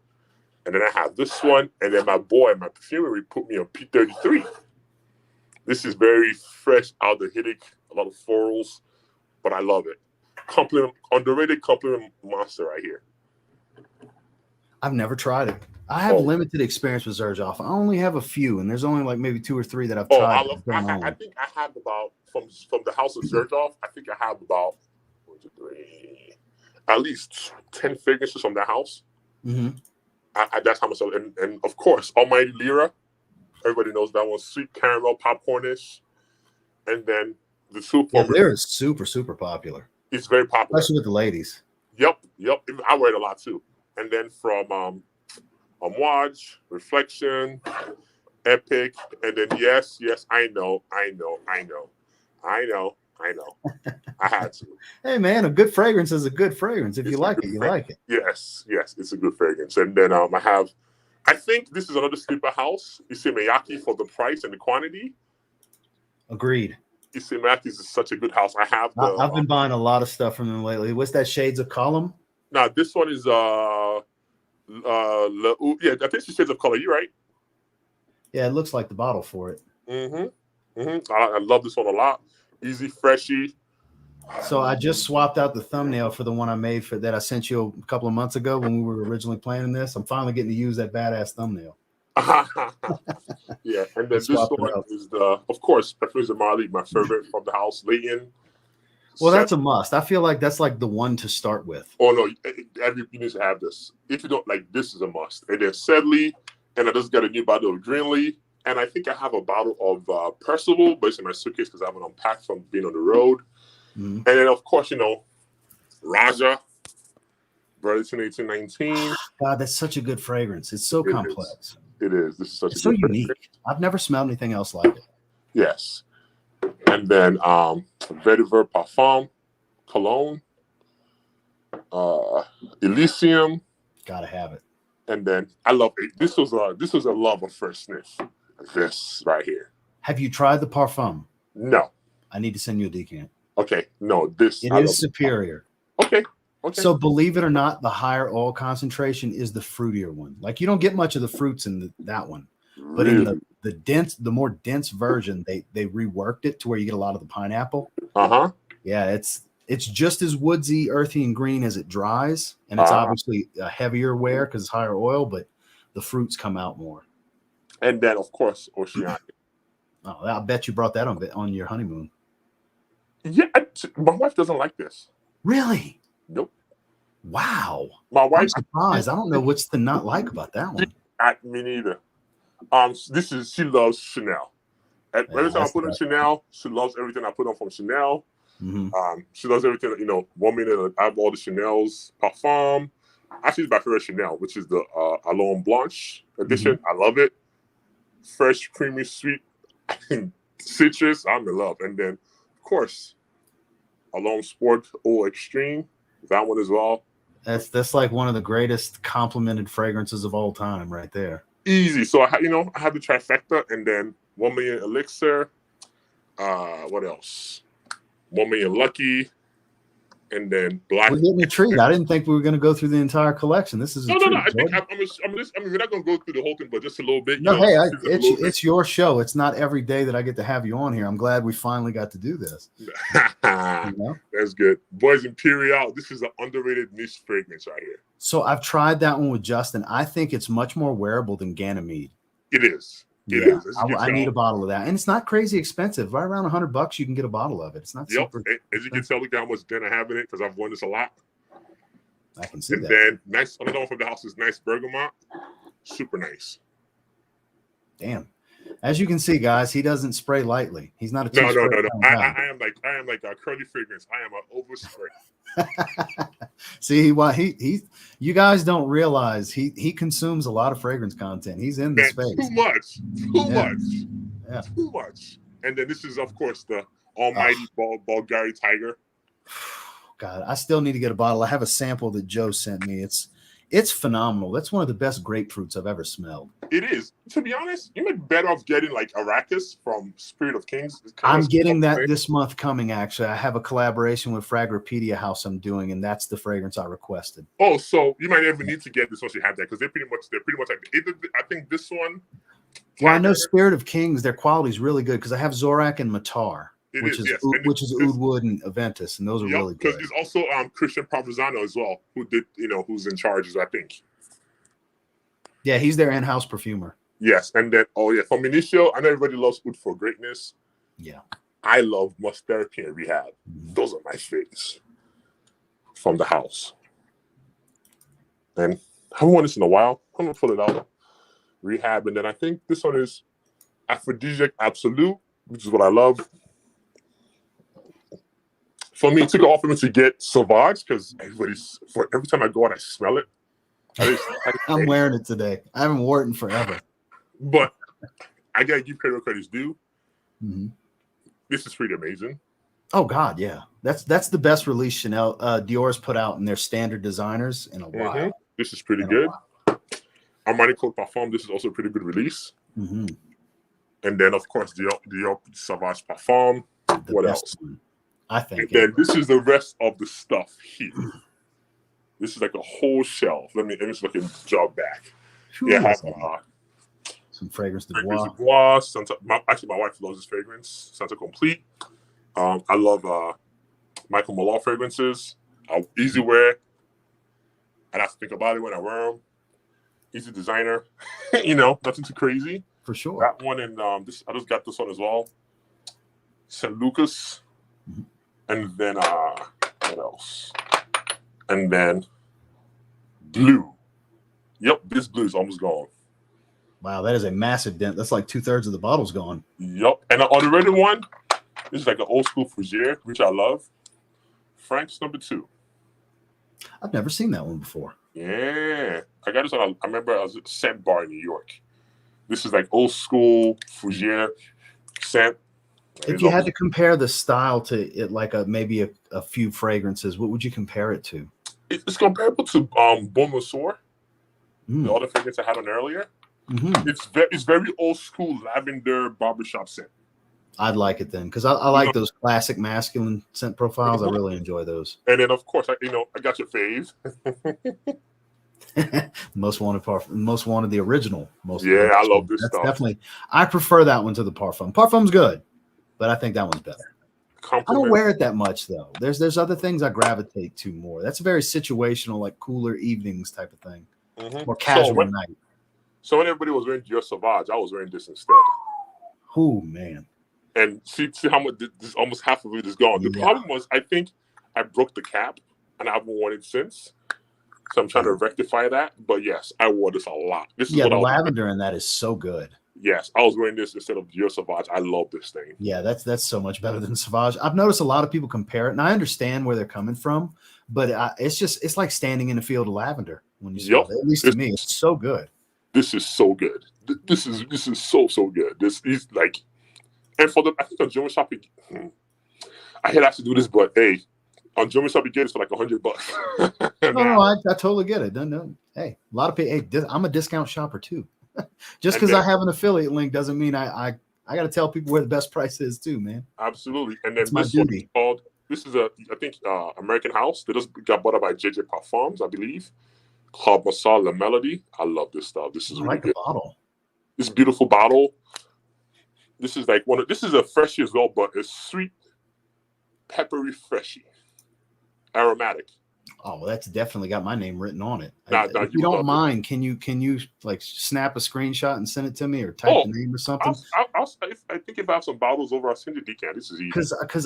And then I have this one, and then my boy, my perfumery, put me on P33. This is very fresh, out the Hiddick, a lot of florals, but I love it. Underrated compliment monster right here. I've never tried it. I have limited experience with Zaharoff. I only have a few, and there's only like maybe 2 or 3 that I've tried. I think I have about, from the house of Zaharoff, I think I have about 1, 2, 3, at least 10 fragrances from the house. Mm-hmm. That's how much. And of course, Almighty Lyra. Everybody knows that one. Sweet caramel, popcornish. And then the soup. Yeah, Lyra is super, super popular. It's very popular. Especially with the ladies. Yep. I wear it a lot too. And then from Amouage, Reflection, Epic, and then yes, I know. I had to. Hey man, a good fragrance is a good fragrance. If you like it, you like it. Yes, it's a good fragrance. And then I think this is another sleeper house. Issey Miyake for the price and the quantity. Agreed. Issey Miyake is such a good house. I've been buying a lot of stuff from them lately. What's that Shades of Column? Now this one is I think it's Shades of Color. You right? Yeah, it looks like the bottle for it. I love this one a lot. Easy, freshy. So I just swapped out the thumbnail for the one I made that I sent you a couple of months ago when we were originally planning this. I'm finally getting to use that badass thumbnail. Yeah, and then this one is of course, Parfums de Marly, my favorite from the house, Leighton. Well, that's a must. I feel like that's like the one to start with. Oh no, you need to have this. If you don't, like, this is a must. And then Sedley, and I just got a new bottle of Greenlee, And I think I have a bottle of Percival, but it's in my suitcase because I haven't unpacked from being on the road. Mm-hmm. And then, of course, Raja, Burlington 1819. God, that's such a good fragrance. It's so complex. It is. This is such it's a so good unique. fragrance. I've never smelled anything else like it. Yes. And then Vetiver Parfum, Cologne, Elysium. Gotta have it. And then I love it. This was a love of first sniff. This right here. Have you tried the Parfum? No. I need to send you a decant. Okay. No, this it is superior. Okay. So believe it or not, the higher oil concentration is the fruitier one. Like you don't get much of the fruits in that one, but really? in the more dense version, they reworked it to where you get a lot of the pineapple. Yeah, it's just as woodsy, earthy, and green as it dries, and it's obviously a heavier wear because it's higher oil, but the fruits come out more. And then, of course, Oceanic. Oh, I bet you brought that on your honeymoon. Yeah, my wife doesn't like this. Really? Nope. Wow. My wife. I'm surprised. I don't know what's to not like about that one. Me neither. She loves Chanel. Every time I put on Chanel, she loves everything I put on from Chanel. Mm-hmm. She loves everything. 1 minute I have all the Chanel's Parfum. Actually, it's my favorite Chanel, which is the Alone Blanche edition. Mm-hmm. I love it. Fresh, creamy, sweet, citrus. I'm in love. And then, of course, Alone Sport Eau Extreme. That one as well. That's like one of the greatest complimented fragrances of all time, right there. Easy. So I have the trifecta, and then 1 Million Elixir. What else? 1 Million Lucky, and then Black. We're getting a treat. I didn't think we were going to go through the entire collection. This is a treat. No. I think we're not going to go through the whole thing, but just a little bit. No, hey, it's your show. It's not every day that I get to have you on here. I'm glad we finally got to do this. That's good. Boys Imperial. This is an underrated niche fragrance right here. So I've tried that one with Justin. I think it's much more wearable than Ganymede. It is. It is. I need a bottle of that, and it's not crazy expensive. Right around $100, you can get a bottle of it. It's not super. As you can tell, look how much den I have in it because I've worn this a lot. I can see that. And then another one from the house is nice bergamot, super nice. Damn. As you can see, guys, he doesn't spray lightly. He's not a no. I am like a curly fragrance. I am an overspray. See, you guys don't realize he consumes a lot of fragrance content. He's in the space. Too much. And then this is, of course, the almighty Bulgari Tiger. God, I still need to get a bottle. I have a sample that Joe sent me. It's phenomenal. That's one of the best grapefruits I've ever smelled. It is. To be honest, you might be better off getting like Arrakis from Spirit of Kings. I'm getting that this month coming, actually. I have a collaboration with Fragropedia House I'm doing, and that's the fragrance I requested. Oh, so you might even need to get this once you have that, because they're pretty much like I think this one. Well, I know Spirit of Kings, their quality is really good because I have Zorak and Matar. Which is Oud Wood and Aventus, and those are really good. Because there's also Christian Provenzano as well, who's in charge, I think. Yeah, he's their in-house perfumer. Yes, and then from Initio, I know everybody loves Oud for Greatness. Yeah, I love Must Therapy and Rehab. Those are my favorites from the house. And I haven't worn this in a while. I'm gonna pull it out. Rehab, and then I think this one is Aphrodisiac Absolute, which is what I love. For me, it took off for me to get Sauvage because every time I go out, I smell it. I'm wearing it today. I haven't worn it in forever. But I gotta give credit where credit's due. Mm-hmm. This is pretty amazing. Oh God, yeah. That's the best release Chanel Dior's put out in their standard designers in a while. This is pretty good. Armani Code Parfum, this is also a pretty good release. Mm-hmm. And then of course Dior Sauvage Parfum. What else? One, I think. And then this is the rest of the stuff here. This is like a whole shelf. Let me just look and jog back. Some fragrance de bois. Actually, my wife loves this fragrance. Santa Complete. I love Michael Malone fragrances. Easy wear. I don't have to think about it when I wear them. Easy designer. Nothing too crazy. For sure. That one and I just got this one as well. St. Lucas. Mm-hmm. And then what else? And then blue. Yep, this blue is almost gone. Wow, that is a massive dent. That's like 2/3 of the bottle's gone. Yup. And on the red one, this is like an old school Fougere, which I love. Frank's number 2. I've never seen that one before. Yeah. I got this on, I remember I was at Scent Bar in New York. This is like old school Fougere scent. If you had to compare the style to it, like maybe a few fragrances, what would you compare it to? It's comparable to Bon Monsieur, the other fragrance I had on earlier. It's very old school lavender barbershop scent. I'd like it then, because I like those classic masculine scent profiles. I really enjoy those. And then of course, I got your fave. Most wanted the original. I love this stuff. Definitely, I prefer that one to the Parfum. Parfum's good, but I think that one's better. I don't wear it that much though. There's other things I gravitate to more. That's a very situational, like cooler evenings type of thing, more casual night. So when everybody was wearing Dior Sauvage, I was wearing this instead. Oh man! And see how much this almost half of it is gone. The problem was, I think I broke the cap, and I haven't worn it since. So I'm trying to rectify that. But yes, I wore this a lot. This is the lavender in that is so good. Yes, I was wearing this instead of Dior Sauvage. I love this thing. Yeah, that's so much better than Sauvage. I've noticed a lot of people compare it, and I understand where they're coming from, but it's like standing in a field of lavender when you see it. At least to me, it's so good. This is so good. This is so good. This is like, and I think on German shop, I had to do this, but hey, on German shop you get it for like $100. No, I totally get it. No, hey, a lot of people. Hey, I'm a discount shopper too. Just because I have an affiliate link doesn't mean I got to tell people where the best price is too, man. Absolutely. And then this one is called. This is I think American House. They just got bought up by JJ Parfums, I believe. Called Masal La Melody. I love this stuff. This is really good. Bottle. This beautiful bottle. This is like this is a freshie as well, but it's sweet, peppery freshie, aromatic. Oh, well, that's definitely got my name written on it. If you don't mind, can you like snap a screenshot and send it to me, or type the name or something? I think if I have some bottles over, I'll send you decant. This is easy. Because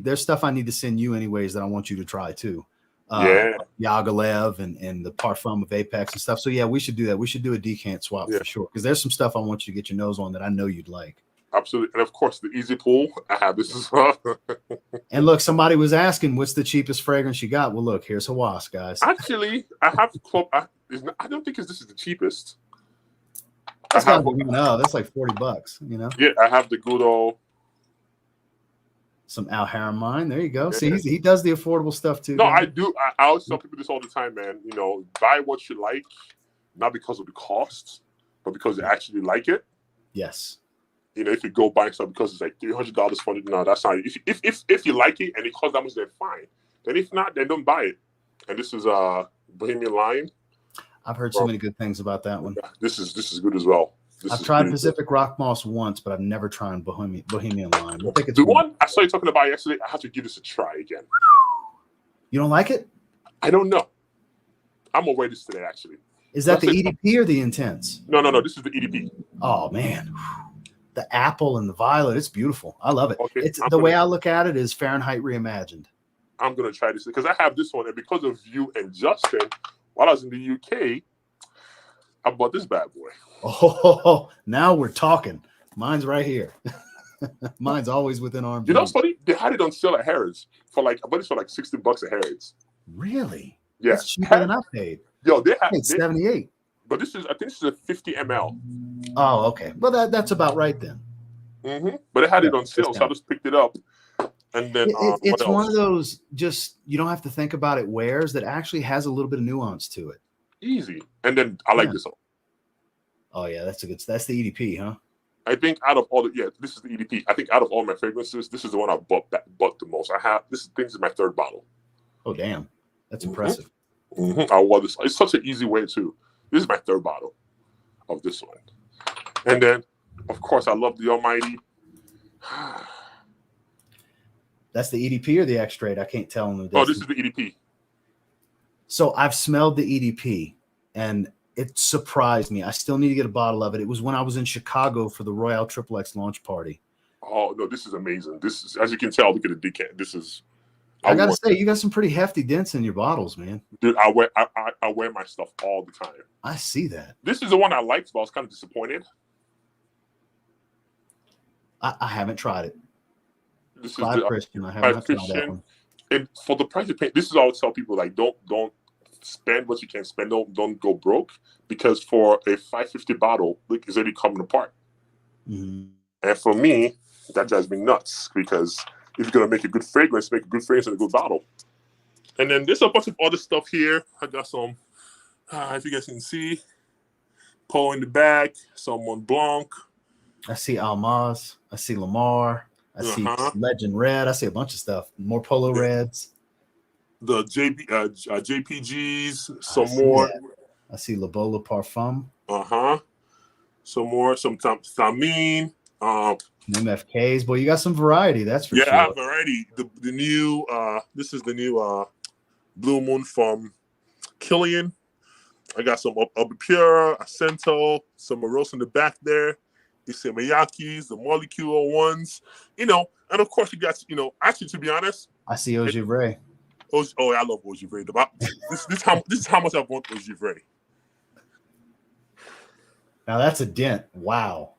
there's stuff I need to send you anyways that I want you to try too. Yagalev and the Parfum of Apex and stuff. So yeah, we should do that. We should do a decant swap for sure. Because there's some stuff I want you to get your nose on that I know you'd like. Absolutely. And of course, the Easy Pool. I have this as well. And look, somebody was asking, what's the cheapest fragrance you got? Well, look, here's Hawass, guys. Actually, I have Club. I don't think this is the cheapest. That's like $40, you know? Yeah, I have the good old. Some Al Haramain. There you go. Yeah. See, he does the affordable stuff too. No, I do. I always tell people this all the time, man. You know, buy what you like, not because of the cost, but because you actually like it. Yes. You know, if you go buy stuff because it's like $300 for it, no, that's not. If you like it and it costs that much, then fine. Then if not, then don't buy it. And this is Bohemian Lime. I've heard so many good things about that one. This is good as well. I've tried Pacific Rock Moss once, but I've never tried Bohemian Lime. I think it's the one I saw you talking about yesterday. I have to give this a try again. You don't like it? I don't know. I'm gonna wear this today. Actually, is that the EDP or the Intense? No. This is the EDP. Oh man, the apple and the violet. It's beautiful. I love it. Okay, it's the way I look at it is Fahrenheit reimagined. I'm gonna try this because I have this one, and because of you and Justin, while I was in the UK, I bought this bad boy. Oh, now we're talking. Mine's right here. Mine's always within arm's reach. You know, funny? They had it on sale at Harrods for like, I bought it for like $60 at Harrods. Really? Yeah. That's cheaper than I paid. Yo, they had 78. But I think this is a 50 ml. Oh, okay. Well, that's about right then. Mm-hmm. But they had it on sale, so I just picked it up. And then it's one of those just you don't have to think about it wares that actually has a little bit of nuance to it. Easy. And then I like this one. Oh yeah, that's the EDP, huh? I think out of all this is the EDP. I think out of all my fragrances, this is the one I bought the most. This is my third bottle. Oh damn, that's impressive. Mm-hmm. I love this. It's such an easy way too. This is my third bottle of this one, and then of course I love the Almighty. That's the EDP or the X-Straight? I can't tell them. Oh, this is the EDP. So I've smelled the EDP, and it surprised me. I still need to get a bottle of it. It was when I was in Chicago for the Royale Triple X launch party. Oh no, this is amazing. This is, as you can tell, look at the decant. This is I gotta say, you got some pretty hefty dents in your bottles, man. Dude, I wear my stuff all the time. I see that. This is the one I liked, but I was kind of disappointed. I haven't tried it. This is Clive the Christian. I haven't tried that one. And for the price of paint, this is all I tell people: like, don't spend what you can spend. Don't go broke, because for a $5.50 bottle, look, it's already coming apart. Mm-hmm. And for me, that drives me nuts, because if you're gonna make a good fragrance, make a good fragrance in a good bottle. And then there's a bunch of other stuff here. I got some, if you guys can see, Paul in the back, some Mont Blanc. I see Almaz. I see Lamar. I see Legend Red. I see a bunch of stuff. More Polo Reds. The JPGs. Some more. That. I see La Bola Parfum. Some more. Some Thameen. MFKs. Boy, you got some variety. That's for sure. Yeah, I have variety. The new. This is the new Blue Moon from Killian. I got some Pure, Acento, some Moros in the back there. You see Miyakis, the molecular ones, and of course you got, actually, to be honest, I see Ogivray. I love Ogivray. This is how much I want Ogivray. Now that's a dent. Wow,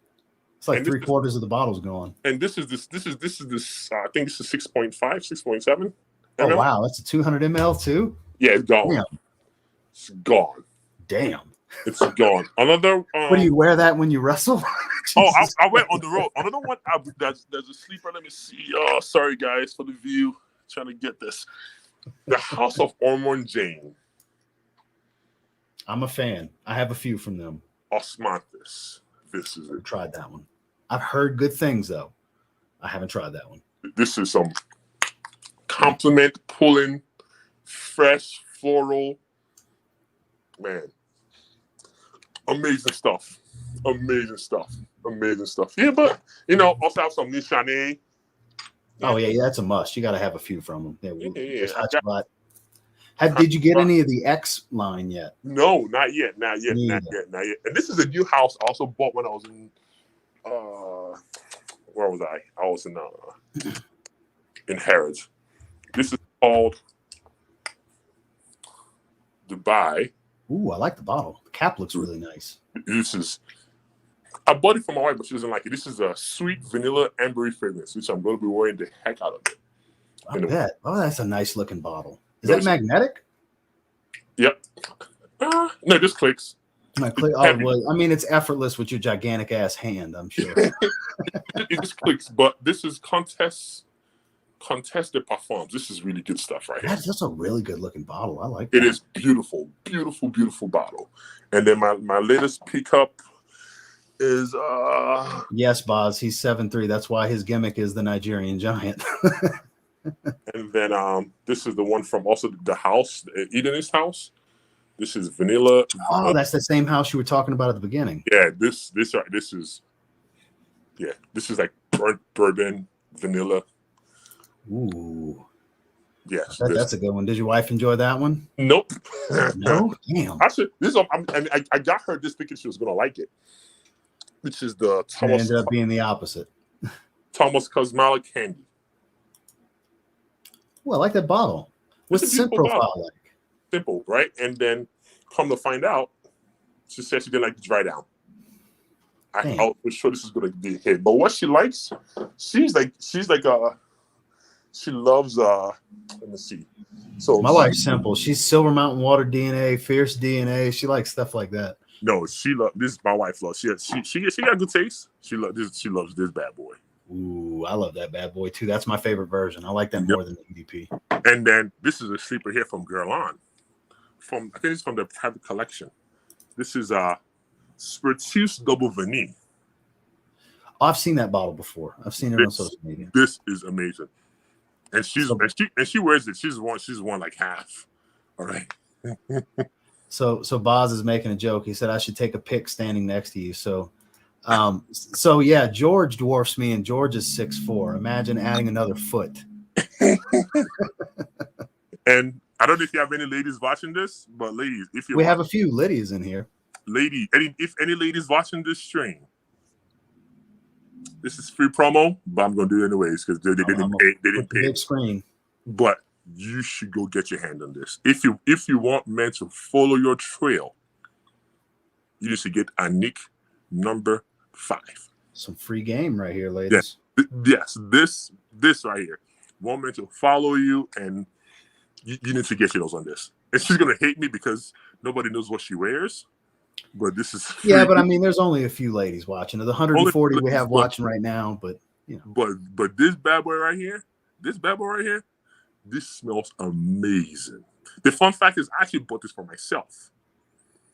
it's like 3/4 of the bottle's gone. And this is this. I think this is 6.5, 6.7. Oh wow, that's a 200 ml too. Yeah, it's gone. Damn. It's gone. Damn. It's gone. Another. What do you wear that when you wrestle? I went on the road. Another one. There's a sleeper. Let me see. Oh, sorry guys for the view. Trying to get this. The House of Ormond Jane. I'm a fan. I have a few from them. Osmanthus. This is it. I've tried that one. I've heard good things though. I haven't tried that one. This is some compliment pulling, fresh floral. Man. Amazing stuff. Yeah, but also have some Nishane. Oh yeah, that's a must. You got to have a few from them. Yeah. Did you get any of the X line yet? No, not yet. Not yet. And this is a new house I also bought when I was in. Where was I? I was in Harrods. This is called Dubai. Ooh, I like the bottle. The cap looks really nice. I bought it for my wife, but she doesn't like it. This is a sweet vanilla ambery fragrance, which I'm going to be wearing the heck out of it. I bet. Oh, that's a nice looking bottle. Is that magnetic? Yep. No, it just clicks. Well, I mean, it's effortless with your gigantic ass hand, I'm sure. It just clicks, but this is Conteste de Parfums. This is really good stuff right here. That's a really good looking bottle. I like that. It is beautiful, beautiful, beautiful bottle. And then my latest pickup is yes, Boz. He's 7'3". That's why his gimmick is the Nigerian giant. And then this is the one from also the house, Eden's house. This is vanilla. Oh, that's the same house you were talking about at the beginning. Yeah, this is like bourbon vanilla. Ooh. Yes, that's a good one. Did your wife enjoy that one? Nope. No, damn. Actually, I got her this thinking she was gonna like it, which is the Thomas. It ended up being the opposite. Thomas Cosmala Candy. Well, I like that bottle. What's the scent profile like? Simple, right? And then come to find out, she said she didn't like the dry down. I was sure this is gonna be a hit. But what she likes, she loves let me see. So my wife's simple. She's Silver Mountain Water DNA, Fierce DNA. She likes stuff like that. No, this is my wife loves. She got good taste. She loves this bad boy. Ooh, I love that bad boy too. That's my favorite version. I like that more than the EDP. And then this is a sleeper here from Guerlain. I think it's from the private collection. This is Spirituous Double Vanille. Oh, I've seen that bottle before. I've seen it on social media. This is amazing. And she wears it. She's won like half. All right. So Boz is making a joke. He said I should take a pic standing next to you. So yeah, George dwarfs me, and George is 6'4". Imagine adding another foot. And I don't know if you have any ladies watching this, but ladies, if you have a few Lydias in here. If any ladies watching this stream, this is free promo, but I'm gonna do it anyways because they didn't pay. Big screen. But you should go get your hand on this. If you want men to follow your trail, you need to get a Nick number 5. Some free game right here, ladies. Yes, this right here. Want men to follow you, and you need to get your nose on this. And she's gonna hate me because nobody knows what she wears. But this is free. Yeah, but I mean, there's only a few ladies watching. The 140 we have watching right now, but you know. But this bad boy right here, this smells amazing. The fun fact is, I actually bought this for myself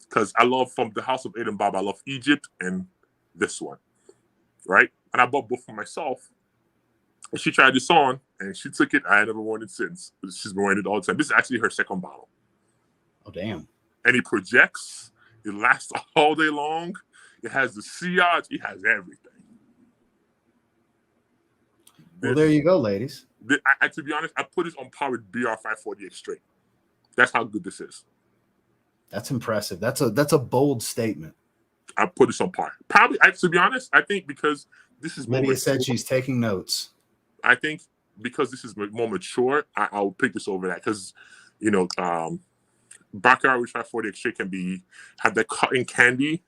because I love, from the House of Aiden Bob, I love Egypt and this one, right? And I bought both for myself. And she tried this on, and she took it. I never worn it since. She's been wearing it all the time. This is actually her second bottle. Oh, damn. And it projects. It lasts all day long. It has the sillage. It has everything. Well, there you go, ladies. To be honest, I put this on par with BR540X straight. That's how good this is. That's impressive. That's a bold statement. I put this on par. Probably, to be honest, I think because this is Lydia said she's taking notes. I think because this is more mature, I'll pick this over that because, you know, Baccarat with 540X straight have that cotton candy.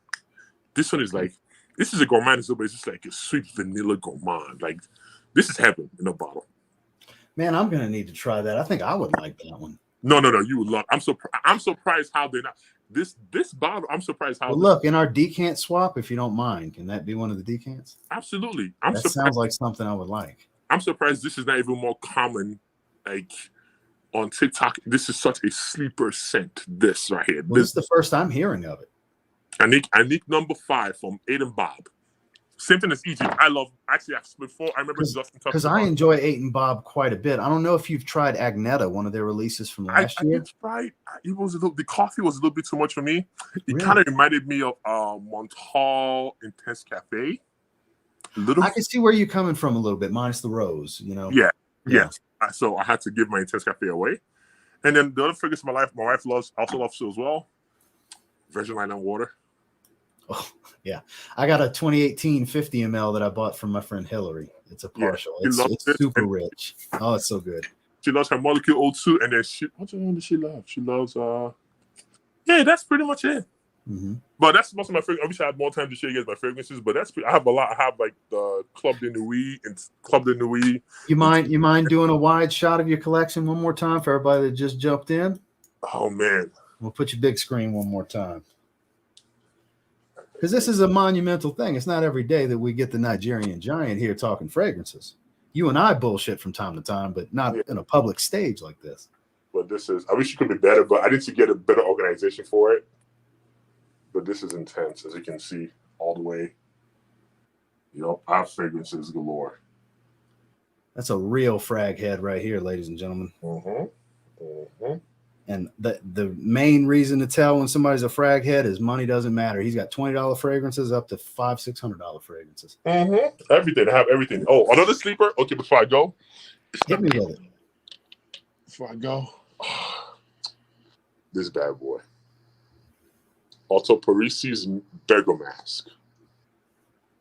This one is like, this is a gourmand, but it's just like a sweet vanilla gourmand. Like, this is heaven in a bottle. Man, I'm gonna need to try that. I think I would like that one. No, you would love. I'm surprised how they're not this bottle. I'm surprised how. Well, look, in our decant swap, if you don't mind, can that be one of the decants? Absolutely. That sounds like something I would like. I'm surprised this is not even more common, like on TikTok. This is such a sleeper scent. This right here. Well, this is the first I'm hearing of it. I need number 5 from Aiden Bob. Same thing as Egypt. I love. Actually, before I remember Justin because I enjoy Aiden Bob quite a bit. I don't know if you've tried Agneta, one of their releases from last year. I tried. It was the coffee was a little bit too much for me. It kind of reminded me of Montal Intense Cafe. I can see where you're coming from a little bit, minus the rose. You know. Yeah. So I had to give my Intense Cafe away, and then the other fragrance my wife also loves too as well. Virgin Island water. Oh, yeah. I got a 2018 50 ml that I bought from my friend Hillary. It's a partial. It's super rich. Oh, it's so good. She loves her molecule O2, and then what does she love? She loves that's pretty much it. Mm-hmm. But that's most of my fragrances. I wish I had more time to share you guys my fragrances, but I have a lot. I have like the Club de Nuit and Club de Nuit. You mind doing a wide shot of your collection one more time for everybody that just jumped in? Oh man. We'll put your big screen one more time. Because this is a monumental thing. It's not every day that we get the Nigerian giant here talking fragrances. You and I bullshit from time to time, but not in a public stage like this. But this is, I wish it could be better, but I need to get a better organization for it. But this is intense, as you can see, all the way. I have fragrances galore. That's a real frag head right here, ladies and gentlemen. Mm-hmm. Mm-hmm. And the main reason to tell when somebody's a frag head is money doesn't matter. He's got $20 fragrances up to $500-$600 fragrances. Mm-hmm. Everything. I have everything. Oh, another sleeper. Okay, before I go, hit me with it. Before I go, this bad boy. Otto Parisi's Bergamask.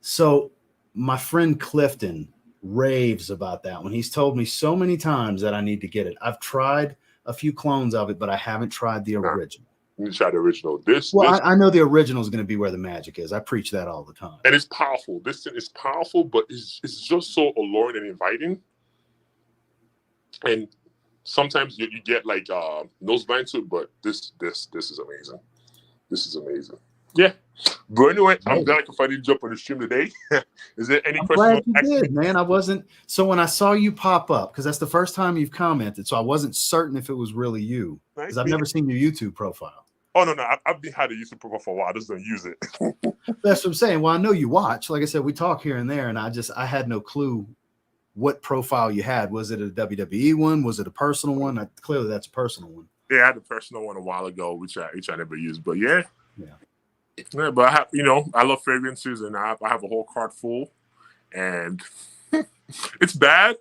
So my friend Clifton raves about that one. He's told me so many times that I need to get it. I've tried a few clones of it, but I haven't tried the original. You try the original. I know the original is going to be where the magic is. I preach that all the time. And it's powerful. This thing is powerful, but it's just so alluring and inviting. And sometimes you get like nose blind to it, but this is amazing. This is amazing. Yeah. But anyway, I'm glad I could finally jump on the stream today. Is there any questions? Glad you did, man. I wasn't. So when I saw you pop up, because that's the first time you've commented, so I wasn't certain if it was really you, because I've never seen your YouTube profile. Oh no, I've been had a YouTube profile for a while. I just don't use it. That's what I'm saying. Well, I know you watch. Like I said, we talk here and there, and I had no clue what profile you had. Was it a WWE one? Was it a personal one? Clearly, that's a personal one. Yeah, I had a personal one a while ago, which I never used. But yeah. Yeah, but I have, I love fragrances, and I have a whole cart full, and it's bad.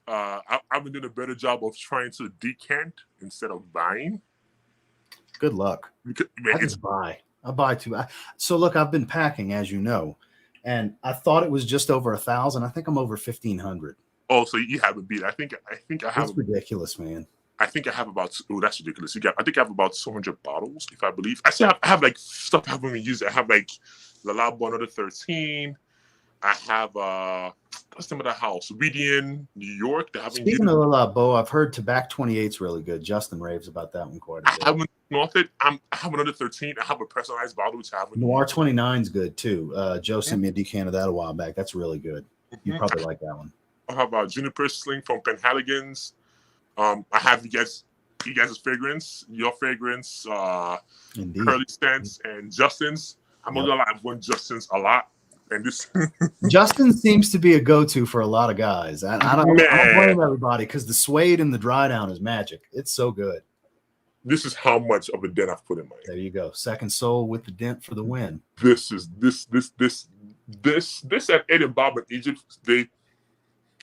I've been doing a better job of trying to decant instead of buying. Good luck. Because, I just buy. I buy too. So look, I've been packing, as you know, and I thought it was just over 1,000. I think I'm over 1,500. Oh, so you haven't beat. I think I have. It's ridiculous, man. I think I have about. Oh, that's ridiculous. I think I have about 200 bottles, if I believe. I still have like stuff I haven't even used. I have like the Lab 113. I have what's the name of the house? Radian, New York. That haven't Speaking used. of La Bo, I've heard Tobacco 28 is really good. Justin raves about that one quite a bit. I haven't smoked it. I have another 13. I have a personalized bottle which I haven't. Noir 29 is good too. Joe sent me a decan of that a while back. That's really good. You probably like that one. I have a Juniper Sling from Penhaligans. I have you guys' fragrance, your fragrance, Curly Scents, and Justin's. I'm not gonna lie, I've won Justin's a lot. And this Justin seems to be a go-to for a lot of guys. I don't blame everybody because the suede and the dry down is magic. It's so good. This is how much of a dent I've put in my. There you go. Second soul with the dent for the win. This at Ed and Bob in Egypt. They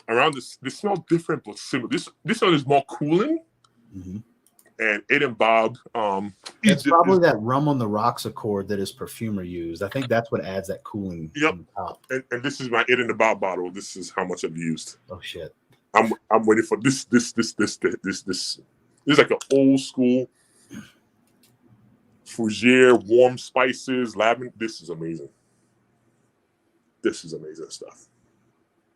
around this. They smell different but similar. This one is more cooling. Mm-hmm. And Ed and Bob, it's probably that rum on the rocks accord that his perfumer used. I think that's what adds that cooling. Yep. On the top. And this is my Ed and Bob bottle. This is how much I've used. Oh shit! I'm waiting for this. This is like an old school Fougere, warm spices, lavender. This is amazing. This is amazing stuff.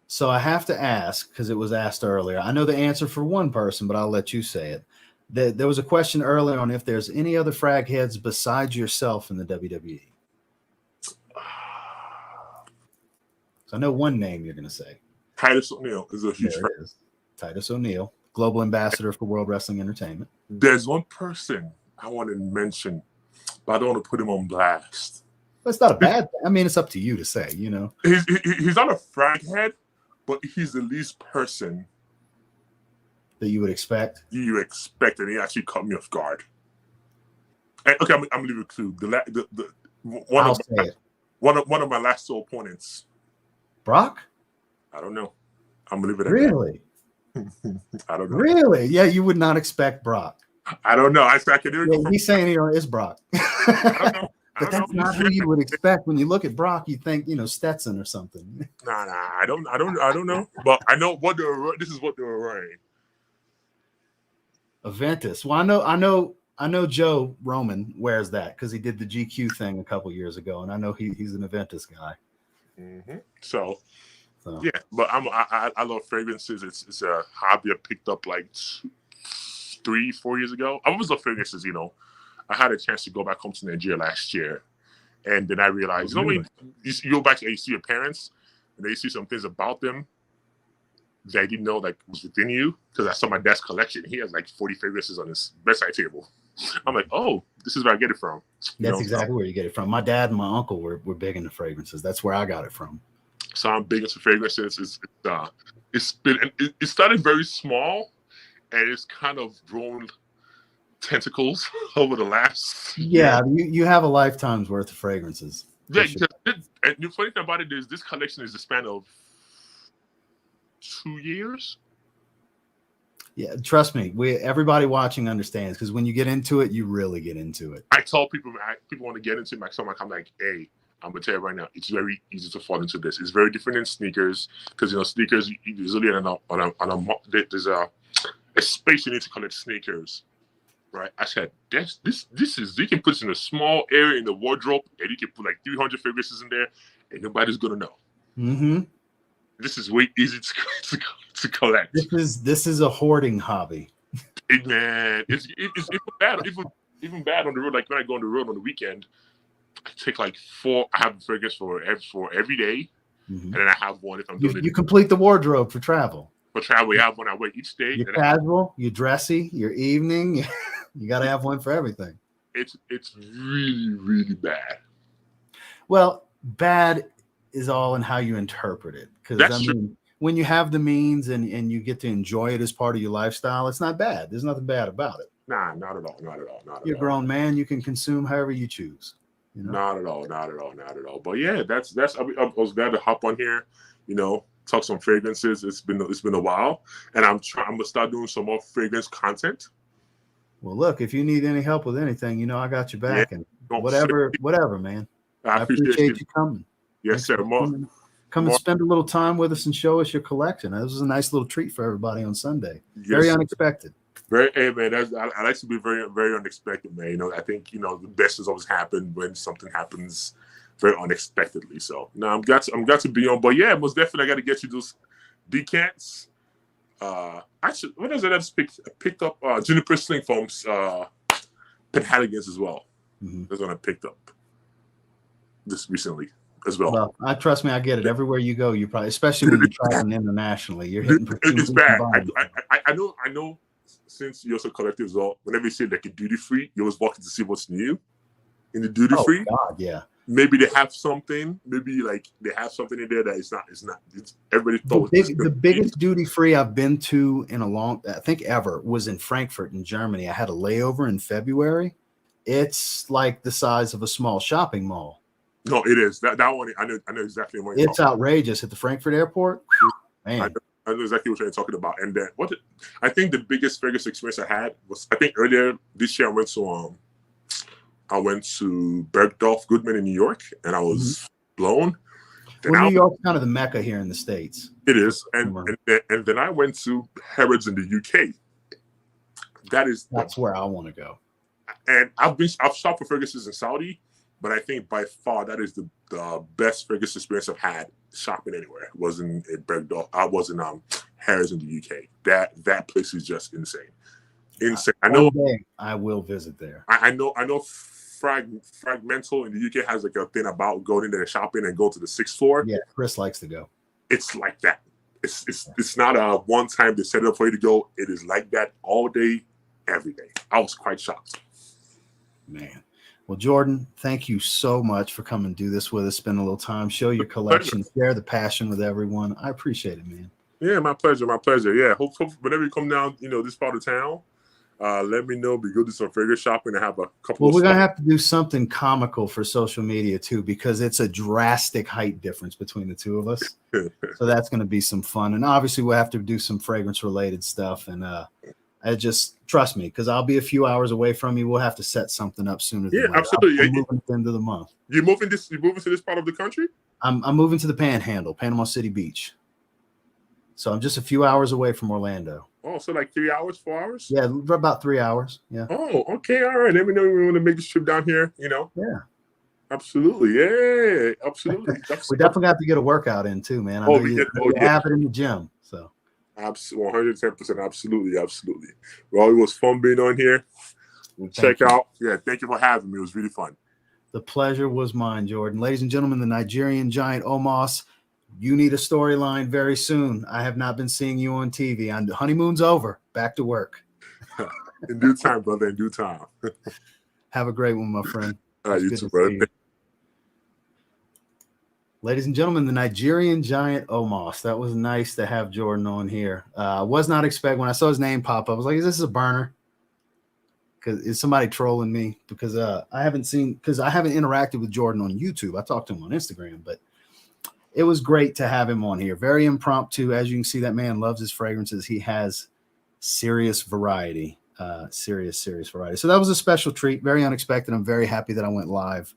So I have to ask because it was asked earlier. I know the answer for one person, but I'll let you say it. There was a question earlier on if there's any other frag heads besides yourself in the WWE. So I know one name you're going to say. Titus O'Neil is a huge fan. Titus O'Neil, global ambassador for World Wrestling Entertainment. There's one person I want to mention, but I don't want to put him on blast. That's not a bad thing. I mean, it's up to you to say, you know. He's not a frag head, but he's the least person that you would expect. You expect, and he actually caught me off guard. And, okay, I'm gonna leave a clue. One of my last two opponents. Brock? I don't know. I'm gonna leave it at really. I don't know. Really? Yeah, you would not expect Brock. I don't know. I can do it. He's saying it's Brock. I don't know. But that's not who you would expect when you look at Brock. You think, Stetson or something. Nah. I don't know. But I know this is what they were wearing. Aventus. Well, I know Joe Roman wears that because he did the GQ thing a couple years ago, and I know he's an Aventus guy. Mm-hmm. So yeah, but I love fragrances. It's a hobby I picked up like 3-4 years ago. I always love fragrances. I had a chance to go back home to Nigeria last year, and then I realized, when you go back and you see your parents, and they see some things about them that I didn't know was within you, because I saw my dad's collection. He has like 40 fragrances on his bedside table. I'm like, oh, this is where I get it from. That's exactly where you get it from. My dad and my uncle were big into fragrances. That's where I got it from. So I'm big into fragrances. It started very small, and it's kind of grown tentacles over the last. Yeah, you have a lifetime's worth of fragrances. Yeah, and the funny thing about it is this collection is the span of 2 years. Yeah, trust me. Everybody watching understands, because when you get into it, you really get into it. I tell people want to get into it. I'm like, hey, I'm gonna tell you right now, it's very easy to fall into this. It's very different than sneakers, because sneakers usually there's a space you need to collect sneakers, right? I said this is, you can put this in a small area in the wardrobe, and you can put like 300 fragrances in there, and nobody's gonna know. Mm-hmm. This is way easy to collect. This is a hoarding hobby. Man, it's even bad on the road. Like when I go on the road on the weekend, I take like 4. I have fragrance for every day, and then I have one if I'm doing it. You complete the wardrobe for travel. For travel, you have one I wear each day. You're casual, you're dressy, you're evening. You got to have one for everything. It's really, really bad. Well, bad is all in how you interpret it. Because when you have the means and you get to enjoy it as part of your lifestyle, it's not bad. There's nothing bad about it. Nah, not at all. You're a grown man. You can consume however you choose. Not at all. But yeah, that's. I was glad to hop on here. Talk some fragrances. It's been a while, and I'm gonna start doing some more fragrance content. Well, look, if you need any help with anything, I got your back, and whatever, man. I appreciate you coming. Yes, sir. come and spend a little time with us and show us your collection. This was a nice little treat for everybody on Sunday. Yes. Very unexpected. Hey man, I like to be very, very unexpected, man. You know, I think the best has always happened when something happens very unexpectedly. So no, I'm glad to be on. But yeah, most definitely, I got to get you those decants. Actually, what is it? I just picked up Juniper Sling from Penhaligans as well. That's one I picked up just recently as well. Well, I trust me, I get it. Everywhere you go, you probably, especially when you're traveling internationally, you're hitting. It's bad. I know. Since you also collected as well, whenever you see like a duty free, you always walking to see what's new in the duty free. Oh God, yeah. Maybe they have something. Maybe like they have something in there that it's not. It's everybody thought the biggest duty free I've been to in I think ever was in Frankfurt in Germany. I had a layover in February. It's like the size of a small shopping mall. No, it is that one. I know exactly what it's outrageous at the Frankfurt airport. Man. I know exactly what you're talking about. And then I think the biggest Vegas experience I had was, I think earlier this year I went to Bergdorf Goodman in New York, and I was blown. Well, New York's kind of the mecca here in the States. It is, and then I went to Harrods in the UK. That's where I want to go. And I've shopped for Fergus's in Saudi, but I think by far that is the best Fergus experience I've had shopping anywhere. It wasn't in Bergdorf. I was in Harrods in the UK. That place is just insane. I know. I will visit there. I know. Fragmental in the UK has like a thing about going in there shopping and go to the 6th floor. Yeah, Chris likes to go. It's like that. It's not a one time they set it up for you to go. It is like that all day, every day. I was quite shocked. Man. Well, Jordan, thank you so much for coming and do this with us. Spend a little time, show your collection, share the passion with everyone. I appreciate it, man. Yeah, my pleasure. My pleasure. Yeah. Hope whenever you come down, this part of town, let me know. Be good to some figure shopping and have a couple. Well, we're gonna have to do something comical for social media too, because it's a drastic height difference between the two of us. So that's gonna be some fun, and obviously we'll have to do some fragrance related stuff. And I just trust me, because I'll be a few hours away from you. We'll have to set something up sooner. Yeah, absolutely. I'm moving at the end of the month. You're moving to this part of the country? I'm moving to the Panhandle, Panama City Beach. So I'm just a few hours away from Orlando. Oh, so like 3 hours, 4 hours? Yeah, about 3 hours. Yeah. Oh, okay. All right. Let me know when we want to make this trip down here, Yeah. Absolutely. Yeah, absolutely. We definitely have to get a workout in too, man. I know you have it in the gym. So 110%. Absolutely. Well, it was fun being on here. Thank you for having me. It was really fun. The pleasure was mine, Jordan. Ladies and gentlemen, the Nigerian giant Omos. You need a storyline very soon. I have not been seeing you on TV. Honeymoon's over. Back to work. In due time, brother. In due time. Have a great one, my friend. You too, brother. Ladies and gentlemen, the Nigerian giant Omos. That was nice to have Jordan on here. I was not expecting, when I saw his name pop up, I was like, is this a burner? Because is somebody trolling me? Because I haven't interacted with Jordan on YouTube. I talked to him on Instagram, but it was great to have him on here. Very impromptu. As you can see, that man loves his fragrances. He has serious variety, serious variety. So that was a special treat. Very unexpected. I'm very happy that I went live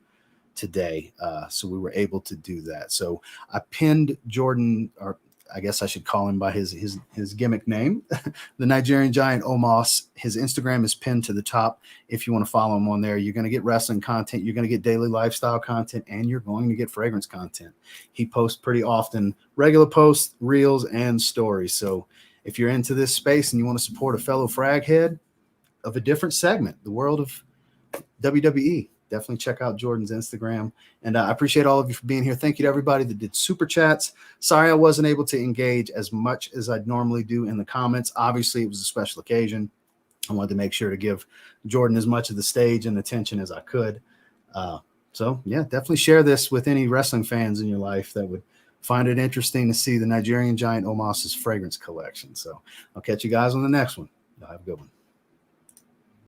today. So we were able to do that. So I pinned Jordan, or I guess I should call him by his gimmick name, the Nigerian giant Omos. His Instagram is pinned to the top. If you want to follow him on there, you're going to get wrestling content, you're going to get daily lifestyle content, and you're going to get fragrance content. He posts pretty often, regular posts, reels, and stories. So if you're into this space and you want to support a fellow frag head of a different segment, the world of WWE, definitely check out Jordan's Instagram. And I appreciate all of you for being here. Thank you to everybody that did super chats. Sorry I wasn't able to engage as much as I'd normally do in the comments. Obviously, it was a special occasion. I wanted to make sure to give Jordan as much of the stage and attention as I could. So, yeah, definitely share this with any wrestling fans in your life that would find it interesting to see the Nigerian giant Omos's fragrance collection. So I'll catch you guys on the next one. Y'all have a good one.